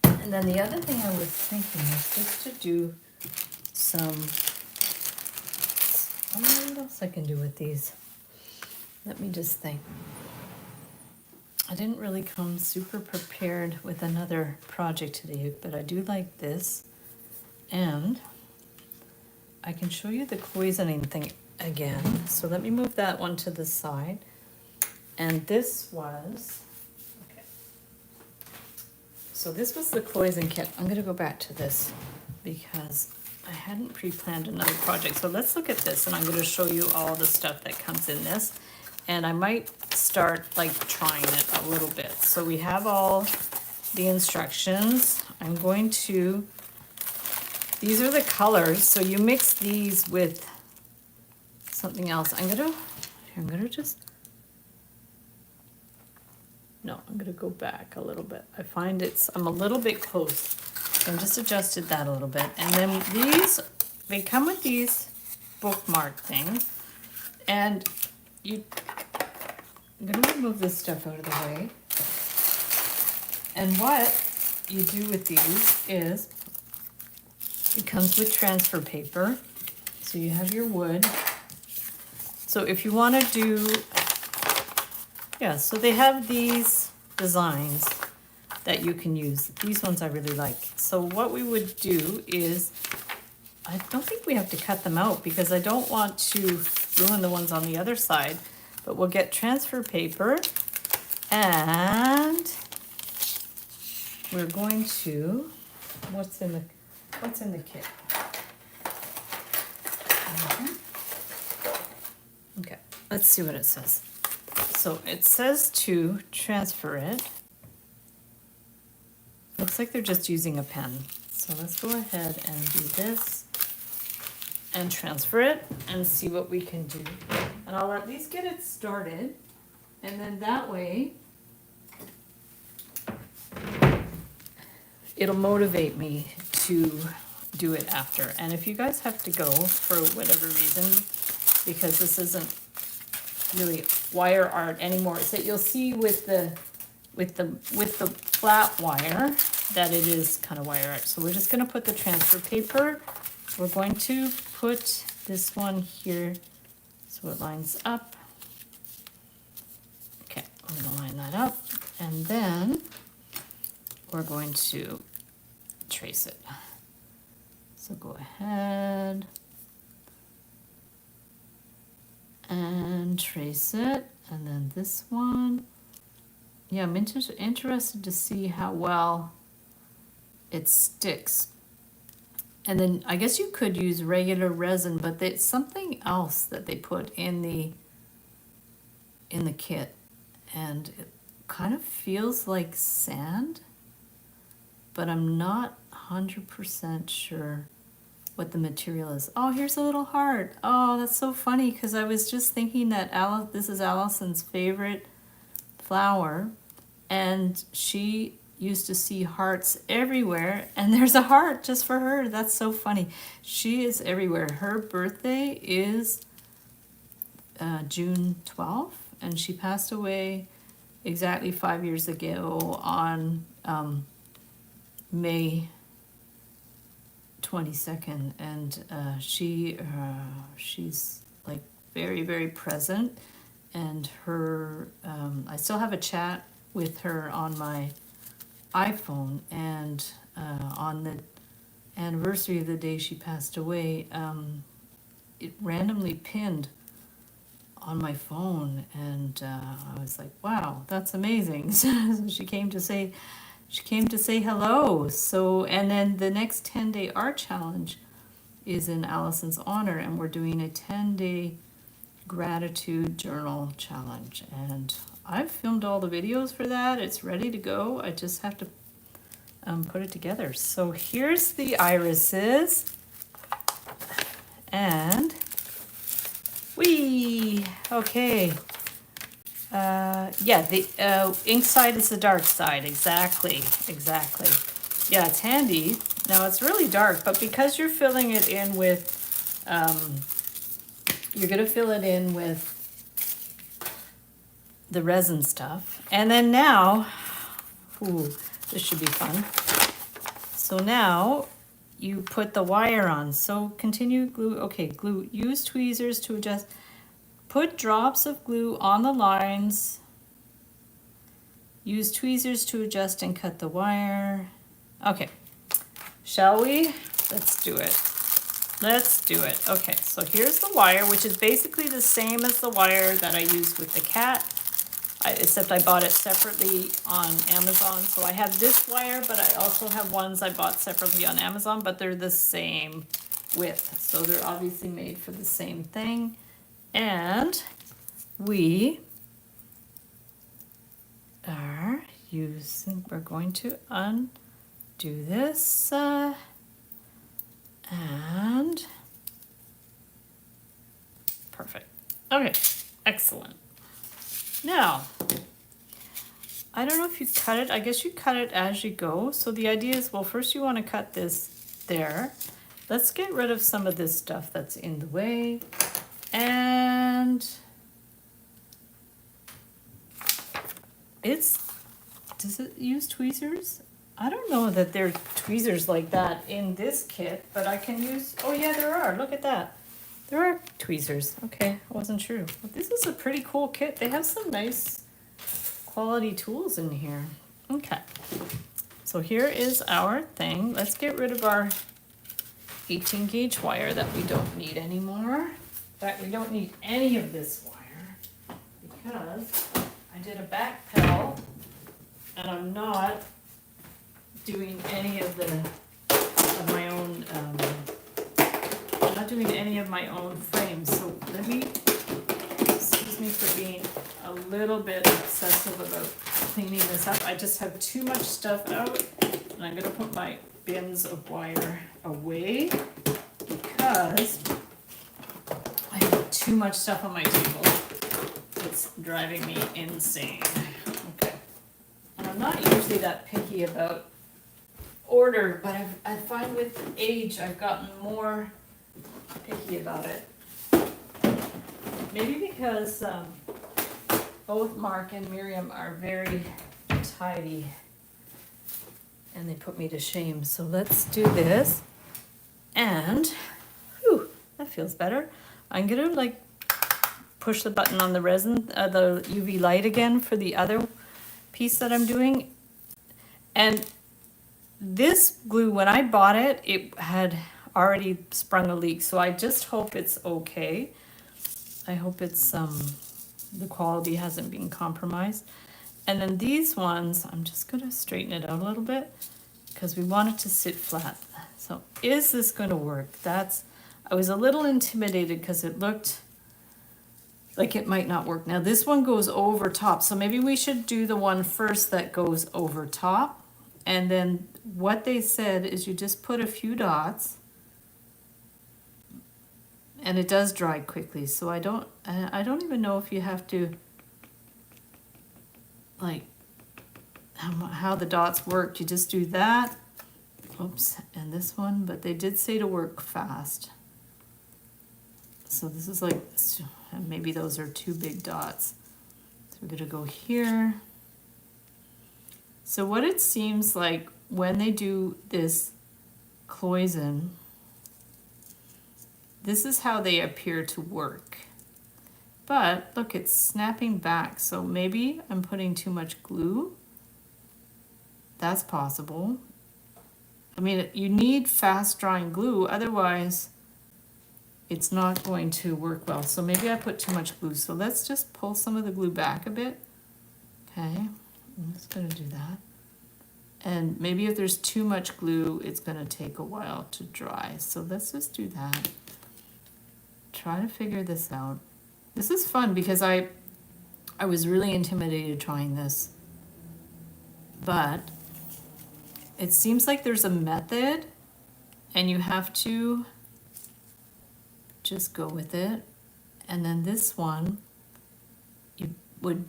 And then the other thing I was thinking is just to do some, what else I can do with these? Let me just think. I didn't really come super prepared with another project today, but I do like this. And I can show you the cloisonning thing again. So let me move that one to the side. And this was, okay. So this was the cloison kit. I'm gonna go back to this because I hadn't pre-planned another project. So let's look at this, and I'm gonna show you all the stuff that comes in this. And I might start like trying it a little bit. So we have all the instructions. I'm going to, these are the colors. So you mix these with something else. I'm gonna just, no, I'm gonna go back a little bit. I find I'm a little bit close. So I just adjusted that a little bit. And then these, they come with these bookmark things. And I'm gonna remove this stuff out of the way. And what you do with these is, it comes with transfer paper. So you have your wood. So if you wanna do, yeah, so they have these designs that you can use. These ones I really like. So what we would do is, I don't think we have to cut them out because I don't want to ruin the ones on the other side, but we'll get transfer paper and we're going to, what's in the kit? Okay, let's see what it says. So it says to transfer it. Looks like they're just using a pen. So let's go ahead and do this and transfer it and see what we can do. And I'll at least get it started. And then that way, it'll motivate me to do it after. And if you guys have to go for whatever reason, because this isn't really wire art anymore, so you'll see with the flat wire that it is kind of wire art. So we're just going to put the transfer paper. We're going to put this one here so it lines up. Okay, I'm going to line that up, and then we're going to trace it. So go ahead and trace it, and then this one. Yeah, I'm interested to see how well it sticks. And then I guess you could use regular resin, but it's something else that they put in the kit, and it kind of feels like sand, but I'm not 100% sure what the material is. Oh, here's a little heart. Oh, that's so funny, because I was just thinking that this is Allison's favorite flower, and she used to see hearts everywhere, and there's a heart just for her. That's so funny. She is everywhere. Her birthday is June 12th, and she passed away exactly 5 years ago on May 22nd, and she's like very, very present, and her I still have a chat with her on my iPhone, and on the anniversary of the day she passed away, it randomly pinned on my phone, and I was like, wow, that's amazing. So she came to say hello. So, and then the next 10-day art challenge is in Allison's honor, and we're doing a 10-day gratitude journal challenge. And I've filmed all the videos for that. It's ready to go. I just have to put it together. So here's the irises, and okay. Yeah, the ink side is the dark side. Exactly. Yeah, it's handy. Now it's really dark, but because you're filling it in with, you're gonna fill it in with the resin stuff. And then now, ooh, this should be fun. So now you put the wire on. So continue glue, okay, glue, use tweezers to adjust. Put drops of glue on the lines. Use tweezers to adjust and cut the wire. Okay, shall we? Let's do it. Okay, so here's the wire, which is basically the same as the wire that I used with the cat, except I bought it separately on Amazon. So I have this wire, but I also have ones I bought separately on Amazon, but they're the same width. So they're obviously made for the same thing. And we're going to undo this, and perfect. Okay, excellent. Now, I don't know if you cut it. I guess you cut it as you go. So the idea is, well, first you want to cut this there. Let's get rid of some of this stuff that's in the way. And does it use tweezers? I don't know that there are tweezers like that in this kit, but I can use, oh yeah, there are, look at that. There are tweezers. Okay, I wasn't sure. But this is a pretty cool kit. They have some nice quality tools in here. Okay, so here is our thing. Let's get rid of our 18 gauge wire that we don't need anymore. In fact, we don't need any of this wire because I did a back pedal and I'm not doing any of my own frames. So let me, excuse me for being a little bit obsessive about cleaning this up. I just have too much stuff out, and I'm gonna put my bins of wire away because I have too much stuff on my table. It's driving me insane. Okay, and I'm not usually that picky about order, but I find with age I've gotten more picky about it. Maybe because both Mark and Miriam are very tidy and they put me to shame. So let's do this. And whew, that feels better. I'm gonna like push the button on the resin, the UV light again for the other piece that I'm doing. And this glue, when I bought it, it had already sprung a leak, so I just hope it's okay. I hope it's the quality hasn't been compromised. And then these ones, I'm just gonna straighten it out a little bit because we want it to sit flat. So is this gonna work? I was a little intimidated because it looked like it might not work. Now this one goes over top, so maybe we should do the one first that goes over top. And then what they said is you just put a few dots and it does dry quickly. So I don't even know if you have to, like, how the dots work. You just do that, oops, and this one, but they did say to work fast. So this is like, maybe those are two big dots. So we're gonna go here. So what it seems like when they do this cloison, this is how they appear to work. But look, it's snapping back. So maybe I'm putting too much glue. That's possible. I mean, you need fast drying glue, otherwise it's not going to work well. So maybe I put too much glue. So let's just pull some of the glue back a bit. Okay, I'm just gonna do that. And maybe if there's too much glue, it's gonna take a while to dry. So let's just do that. Try to figure this out. This is fun because I was really intimidated trying this. But it seems like there's a method and you have to just go with it. And then this one, you would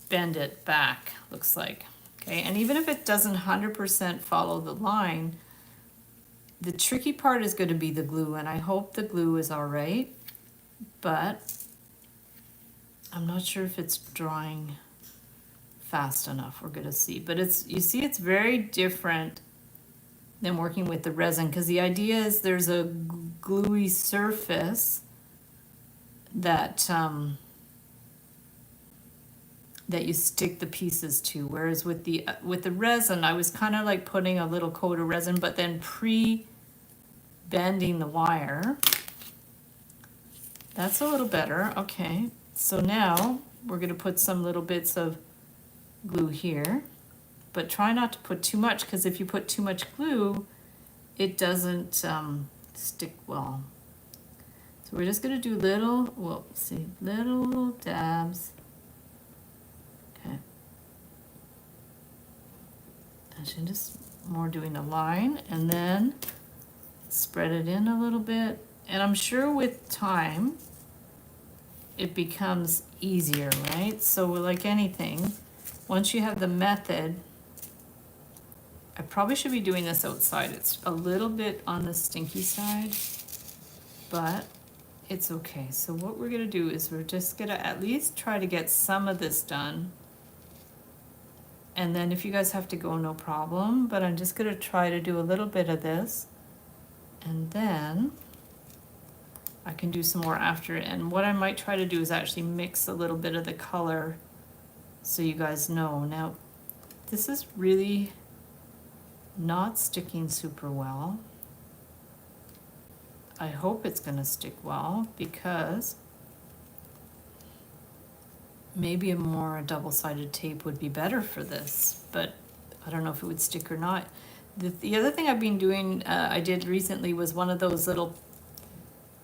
bend it back, looks like. Okay, and even if it doesn't 100% follow the line, the tricky part is going to be the glue, and I hope the glue is all right, but I'm not sure if it's drying fast enough. We're going to see. But it's, you see, it's very different than working with the resin, because the idea is there's a gluey surface that that you stick the pieces to, whereas with the resin, I was kind of like putting a little coat of resin, but then pre-bending the wire. That's a little better. Okay, so now we're going to put some little bits of glue here, but try not to put too much, because if you put too much glue, it doesn't stick well. So we're just going to do little, well, see, little dabs. Okay. Actually, just more doing a line, and then spread it in a little bit. And I'm sure with time, it becomes easier, right? So like anything, once you have the method, I probably should be doing this outside. It's a little bit on the stinky side, but it's okay. So what we're gonna do is we're just gonna at least try to get some of this done. And then if you guys have to go, no problem, but I'm just gonna try to do a little bit of this. And then I can do some more after. And what I might try to do is actually mix a little bit of the color so you guys know. Now, this is really not sticking super well. I hope it's gonna stick well, because maybe a more double-sided tape would be better for this, but I don't know if it would stick or not. The other thing I've been doing, I did recently, was one of those little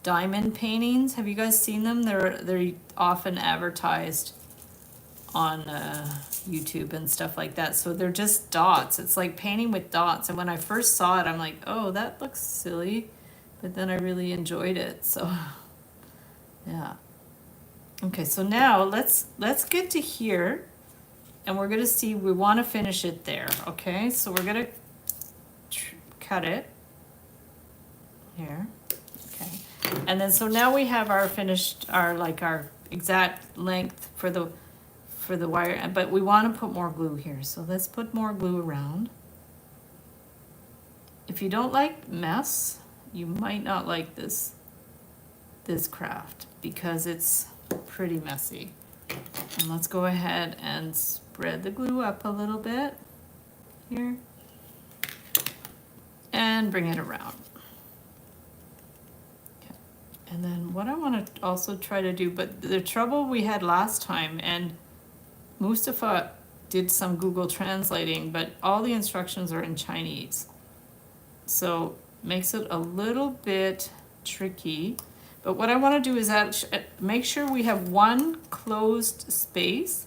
diamond paintings. Have you guys seen them? They're often advertised on YouTube and stuff like that. So they're just dots. It's like painting with dots. And when I first saw it, I'm like, oh, that looks silly. But then I really enjoyed it. So yeah. Okay, so now let's get to here, and we're gonna see, we want to finish it there. Okay, so we're gonna cut it here. Okay, and then so now we have our finished, our exact length for the wire, but we want to put more glue here. So let's put more glue around. If you don't like mess, you might not like this craft, because it's pretty messy. And let's go ahead and spread the glue up a little bit here and bring it around. Okay. And then what I want to also try to do, but the trouble we had last time, and Mustafa did some Google translating, but all the instructions are in Chinese, so makes it a little bit tricky. But what I want to do is make sure we have one closed space.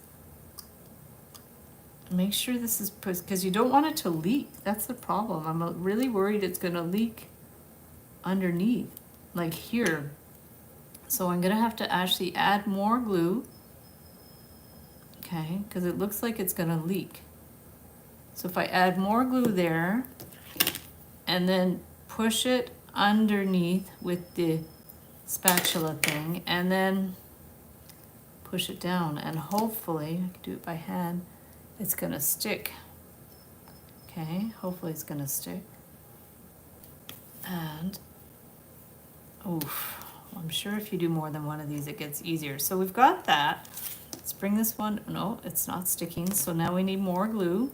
Make sure this is, because you don't want it to leak. That's the problem. I'm really worried it's going to leak underneath, like here. So I'm going to have to actually add more glue. Okay, because it looks like it's going to leak. So if I add more glue there, and then push it underneath with the spatula thing, and then push it down, and hopefully, I can do it by hand, it's gonna stick. Okay, hopefully it's gonna stick. And, oof, I'm sure if you do more than one of these, it gets easier. So we've got that. Let's bring this one, no, it's not sticking, so now we need more glue.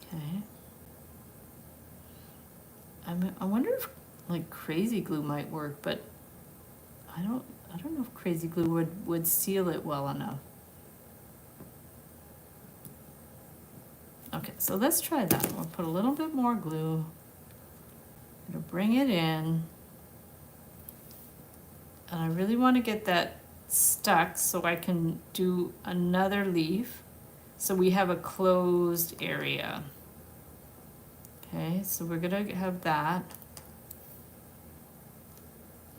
Okay. I wonder if, like crazy glue might work, but I don't know if crazy glue would seal it well enough. Okay, so let's try that. We'll put a little bit more glue. It'll bring it in. And I really want to get that stuck so I can do another leaf. So we have a closed area. Okay, so we're gonna have that.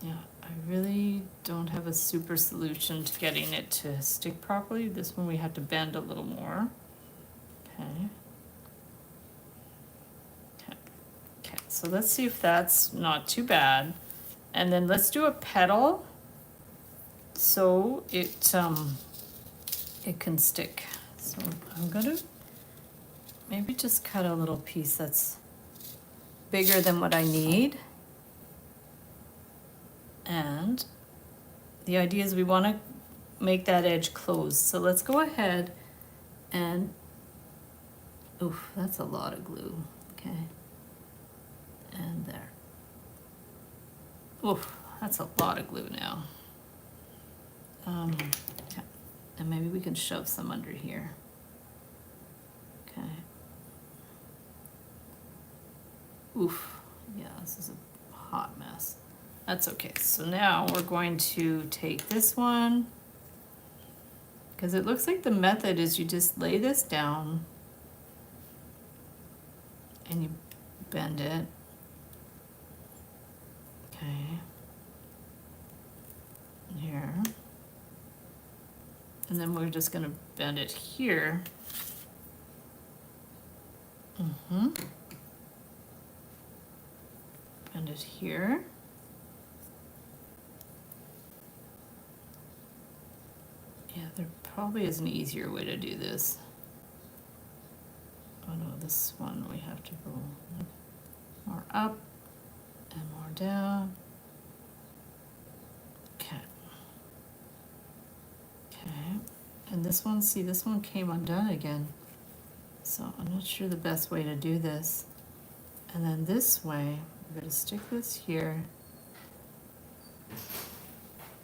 Yeah, I really don't have a super solution to getting it to stick properly. This one we have to bend a little more. Okay. Okay, so let's see if that's not too bad. And then let's do a petal so it can stick. So I'm gonna maybe just cut a little piece that's bigger than what I need. And the idea is we want to make that edge closed. So let's go ahead and, oof, that's a lot of glue. Okay. And there. Oof, that's a lot of glue now. Okay. And maybe we can shove some under here. Okay. Oof, yeah, this is a hot mess. That's okay. So now we're going to take this one, because it looks like the method is you just lay this down and you bend it. Okay. Here. And then we're just going to bend it here. Bend it here. Yeah, there probably is an easier way to do this. Oh no, this one we have to go more up and more down. Okay. Okay. And this one, see, this one came undone again. So I'm not sure the best way to do this. And then this way, we're going to stick this here,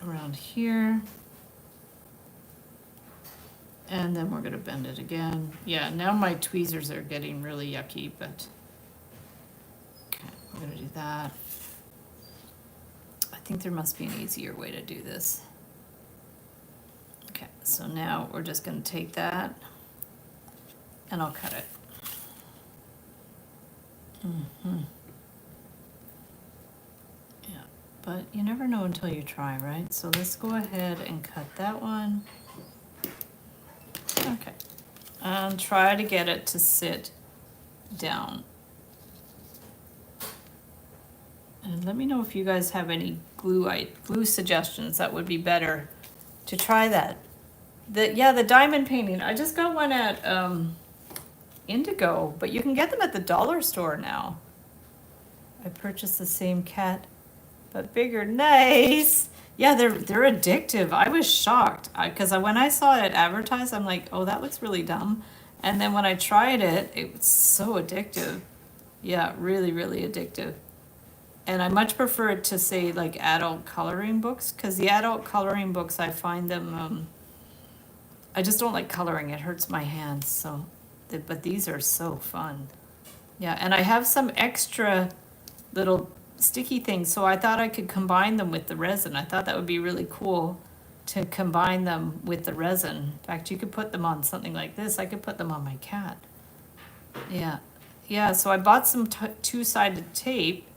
around here. And then we're going to bend it again. Yeah, now my tweezers are getting really yucky, but okay, we're going to do that. I think there must be an easier way to do this. Okay, so now we're just going to take that and I'll cut it. Yeah, but you never know until you try, right? So let's go ahead and cut that one. Okay, and try to get it to sit down. And let me know if you guys have any glue suggestions that would be better to try that. The diamond painting, I just got one at Indigo, but you can get them at the dollar store now. I purchased the same cat, but bigger. Nice. Yeah, they're addictive. I was shocked because when I saw it advertised, I'm like, oh, that looks really dumb. And then when I tried it, it was so addictive. Yeah, really, really addictive. And I much prefer it to say like adult coloring books, because the adult coloring books, I find them, I just don't like coloring. It hurts my hands. So, but these are so fun. Yeah, and I have some extra little sticky things, so I thought I could combine them with the resin. I thought that would be really cool to combine them with the resin. In fact, you could put them on something like this. I could put them on my cat. Yeah, so I bought some two-sided tape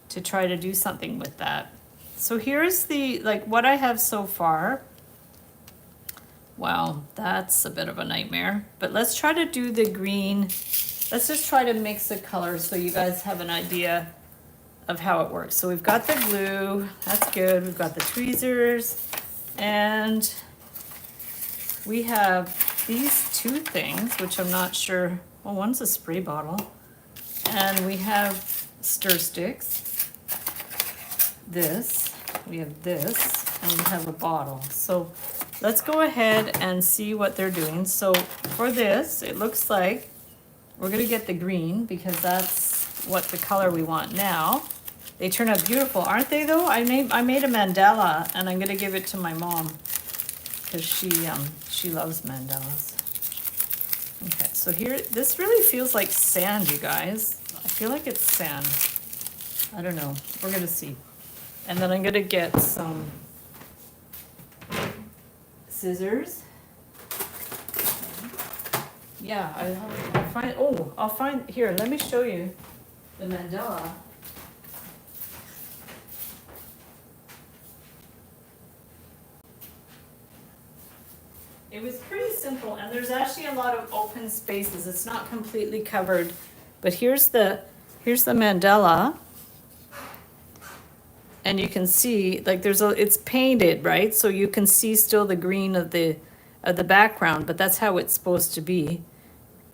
to try to do something with that. So here's the, like, what I have so far. Wow, that's a bit of a nightmare. But let's try to do the green. Let's just try to mix the colors so you guys have an idea of how it works. So we've got the glue, that's good. We've got the tweezers, and we have these two things, which I'm not sure. Well, one's a spray bottle, and we have stir sticks. We have this, and we have a bottle. So let's go ahead and see what they're doing. So for this, it looks like we're gonna get the green because that's what the color we want now. They turn out beautiful, aren't they though? I made a mandala and I'm gonna give it to my mom because she loves mandalas. Okay, so here, this really feels like sand, you guys. I feel like it's sand. I don't know, we're gonna see. And then I'm gonna get some scissors. Yeah, I'll find, here, let me show you the mandala. It was pretty simple, and there's actually a lot of open spaces. It's not completely covered, but here's the mandala, and you can see like it's painted, right? So you can see still the green of the background, but that's how it's supposed to be,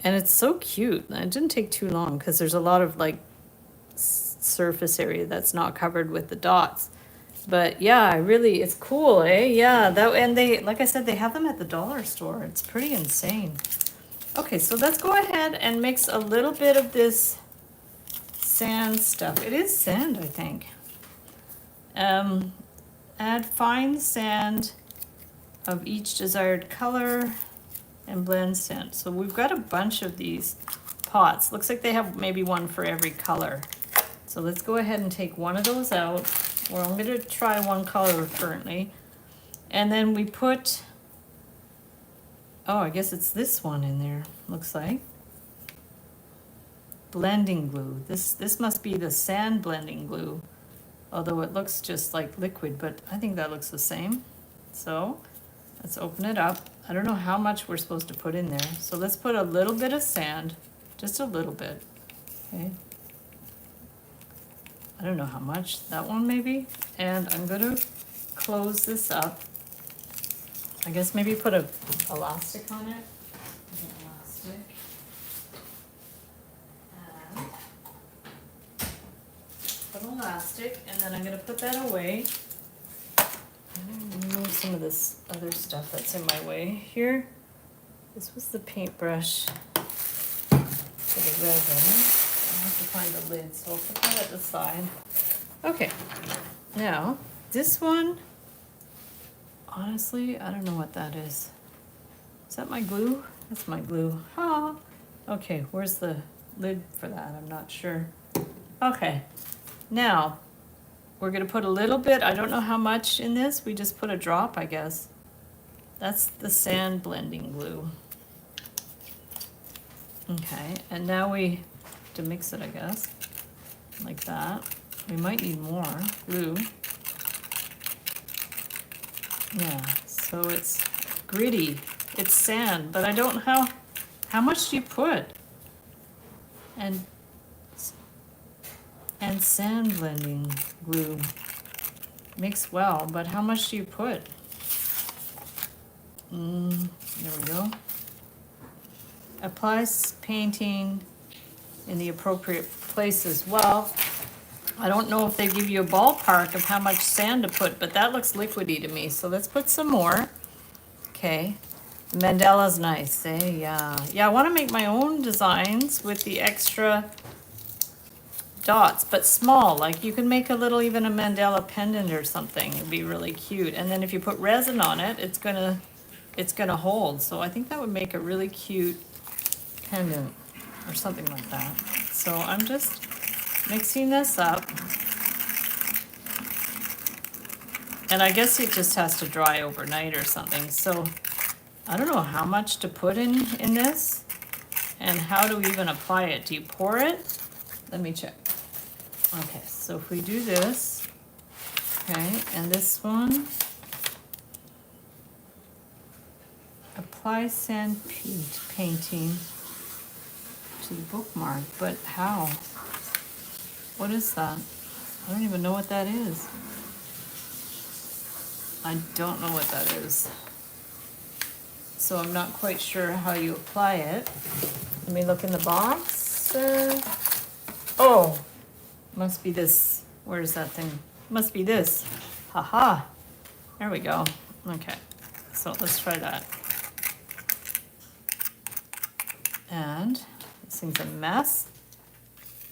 and it's so cute. It didn't take too long because there's a lot of like surface area that's not covered with the dots. But yeah, it's cool, eh? Yeah, and they, like I said, they have them at the dollar store. It's pretty insane. Okay, so let's go ahead and mix a little bit of this sand stuff. It is sand, I think. Add fine sand of each desired color and blend sand. So we've got a bunch of these pots. Looks like they have maybe one for every color. So let's go ahead and take one of those out. Well, I'm going to try one color currently. And then we put, oh, I guess it's this one in there, looks like. Blending glue. This must be the sand blending glue. Although it looks just like liquid, but I think that looks the same. So let's open it up. I don't know how much we're supposed to put in there. So let's put a little bit of sand, just a little bit, okay? I don't know how much, that one maybe. And I'm gonna close this up. I guess maybe put a elastic on it. Elastic. And put an elastic, and then I'm gonna put that away. I'm gonna remove some of this other stuff that's in my way here. This was the paintbrush for the resin. I have to find the lid, so I'll put that at the side. Okay, now this one, honestly, I don't know what that is. Is that my glue? That's my glue. Ah. Okay, where's the lid for that? I'm not sure. Okay, now we're gonna put a little bit, I don't know how much in this, we just put a drop, I guess. That's the sand blending glue. Okay, and now we to mix it, I guess, like that. We might need more glue. Yeah, so it's gritty, it's sand, but I don't know how much do you put? And sand blending glue mix well, but how much do you put? There we go. Apply painting in the appropriate places. Well, I don't know if they give you a ballpark of how much sand to put, but that looks liquidy to me. So let's put some more. Okay, mandala's nice, eh? Yeah, I want to make my own designs with the extra dots, but small. Like you can make a little, even a mandala pendant or something. It'd be really cute. And then if you put resin on it, it's gonna hold. So I think that would make a really cute pendant or something like that. So I'm just mixing this up. And I guess it just has to dry overnight or something. So I don't know how much to put in this and how to even apply it. Do you pour it? Let me check. Okay, so if we do this, okay, and this one, apply sand painting to the bookmark, but how? What is that? I don't even know what that is. I don't know what that is. So I'm not quite sure how you apply it. Let me look in the box. Oh, must be this. Where's that thing? Must be this. Haha. There we go. Okay, so let's try that. And this thing's a mess.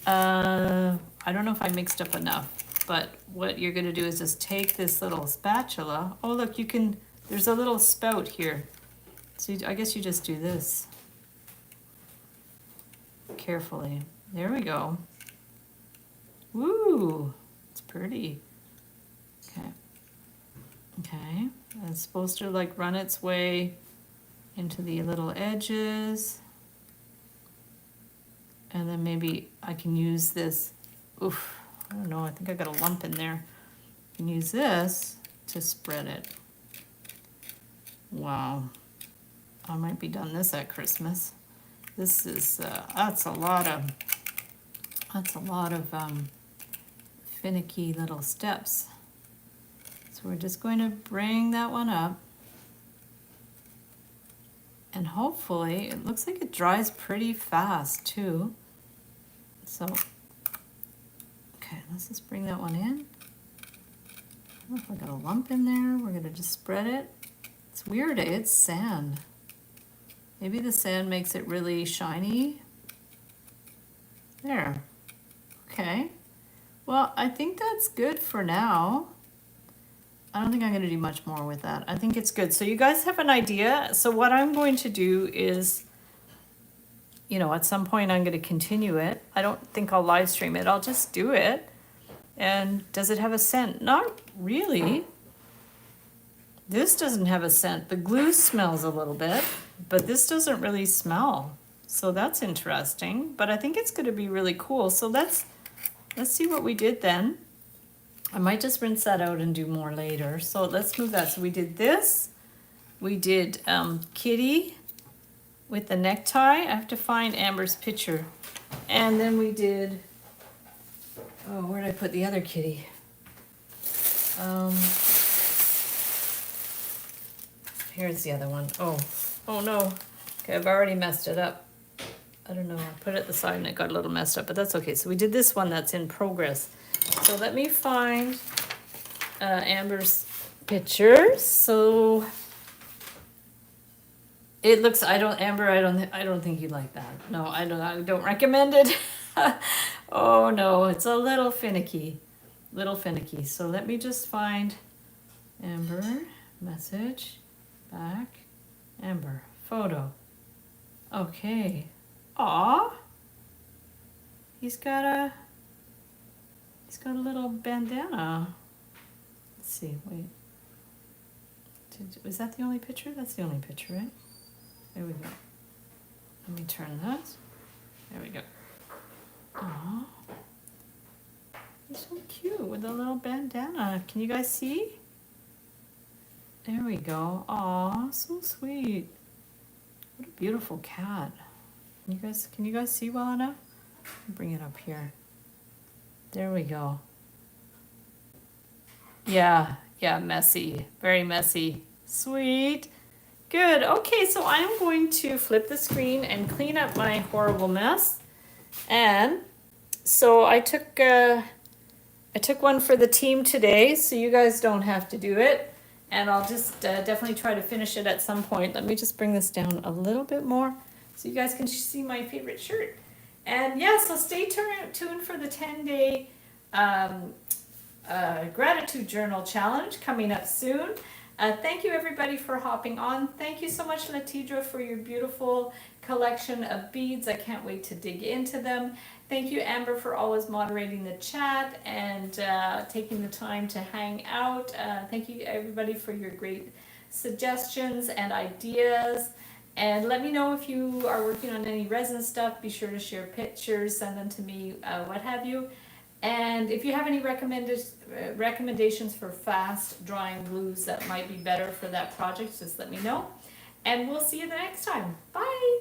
I don't know if I mixed up enough. But what you're gonna do is just take this little spatula. Oh, look, you can, there's a little spout here. So I guess you just do this carefully. There we go. Woo, it's pretty. Okay. Okay, and it's supposed to like run its way into the little edges. And then maybe I can use this, oof, I don't know, I think I got a lump in there. I can use this to spread it. Wow, I might be done this at Christmas. This is, that's a lot of finicky little steps. So we're just going to bring that one up. And hopefully, it looks like it dries pretty fast too. So, okay, let's just bring that one in. I don't know if I got a lump in there. We're gonna just spread it. It's weird, it's sand. Maybe the sand makes it really shiny. There. Okay. Well, I think that's good for now. I don't think I'm gonna do much more with that. I think it's good. So you guys have an idea. So what I'm going to do is, you know, at some point I'm gonna continue it. I don't think I'll live stream it. I'll just do it. And does it have a scent? Not really. This doesn't have a scent. The glue smells a little bit, but this doesn't really smell. So that's interesting, but I think it's gonna be really cool. So let's see what we did then. I might just rinse that out and do more later. So let's move that. So we did this. We did kitty with the necktie. I have to find Amber's picture. And then we did, oh, where did I put the other kitty? Here's the other one. Oh no. Okay, I've already messed it up. I don't know, I put it at the side and it got a little messed up, but that's okay. So we did this one that's in progress. So let me find Amber's picture. So it looks, Amber, I don't think you'd like that. No, I don't recommend it. Oh no, it's a little finicky. So let me just find Amber, message, back, Amber, photo. Okay. Aw. He's got a little bandana. Let's see, wait. Was that the only picture? That's the only picture, right? There we go. Let me turn that. There we go. Aw. He's so cute with a little bandana. Can you guys see? There we go. Aw, so sweet. What a beautiful cat. Can you guys see well enough? Bring it up here. There we go. Yeah, messy. Very messy. Sweet. Good. Okay, so I'm going to flip the screen and clean up my horrible mess. And so I took one for the team today, so you guys don't have to do it. And I'll just definitely try to finish it at some point. Let me just bring this down a little bit more so you guys can see my favorite shirt. And yeah, so stay tuned for the 10-day gratitude journal challenge coming up soon. Thank you everybody for hopping on. Thank you so much, Latidra, for your beautiful collection of beads. I can't wait to dig into them. Thank you, Amber, for always moderating the chat and taking the time to hang out. Thank you, everybody, for your great suggestions and ideas. And let me know if you are working on any resin stuff. Be sure to share pictures, send them to me, what have you. And if you have any recommendations for fast drying glues that might be better for that project, just let me know. And we'll see you the next time. Bye!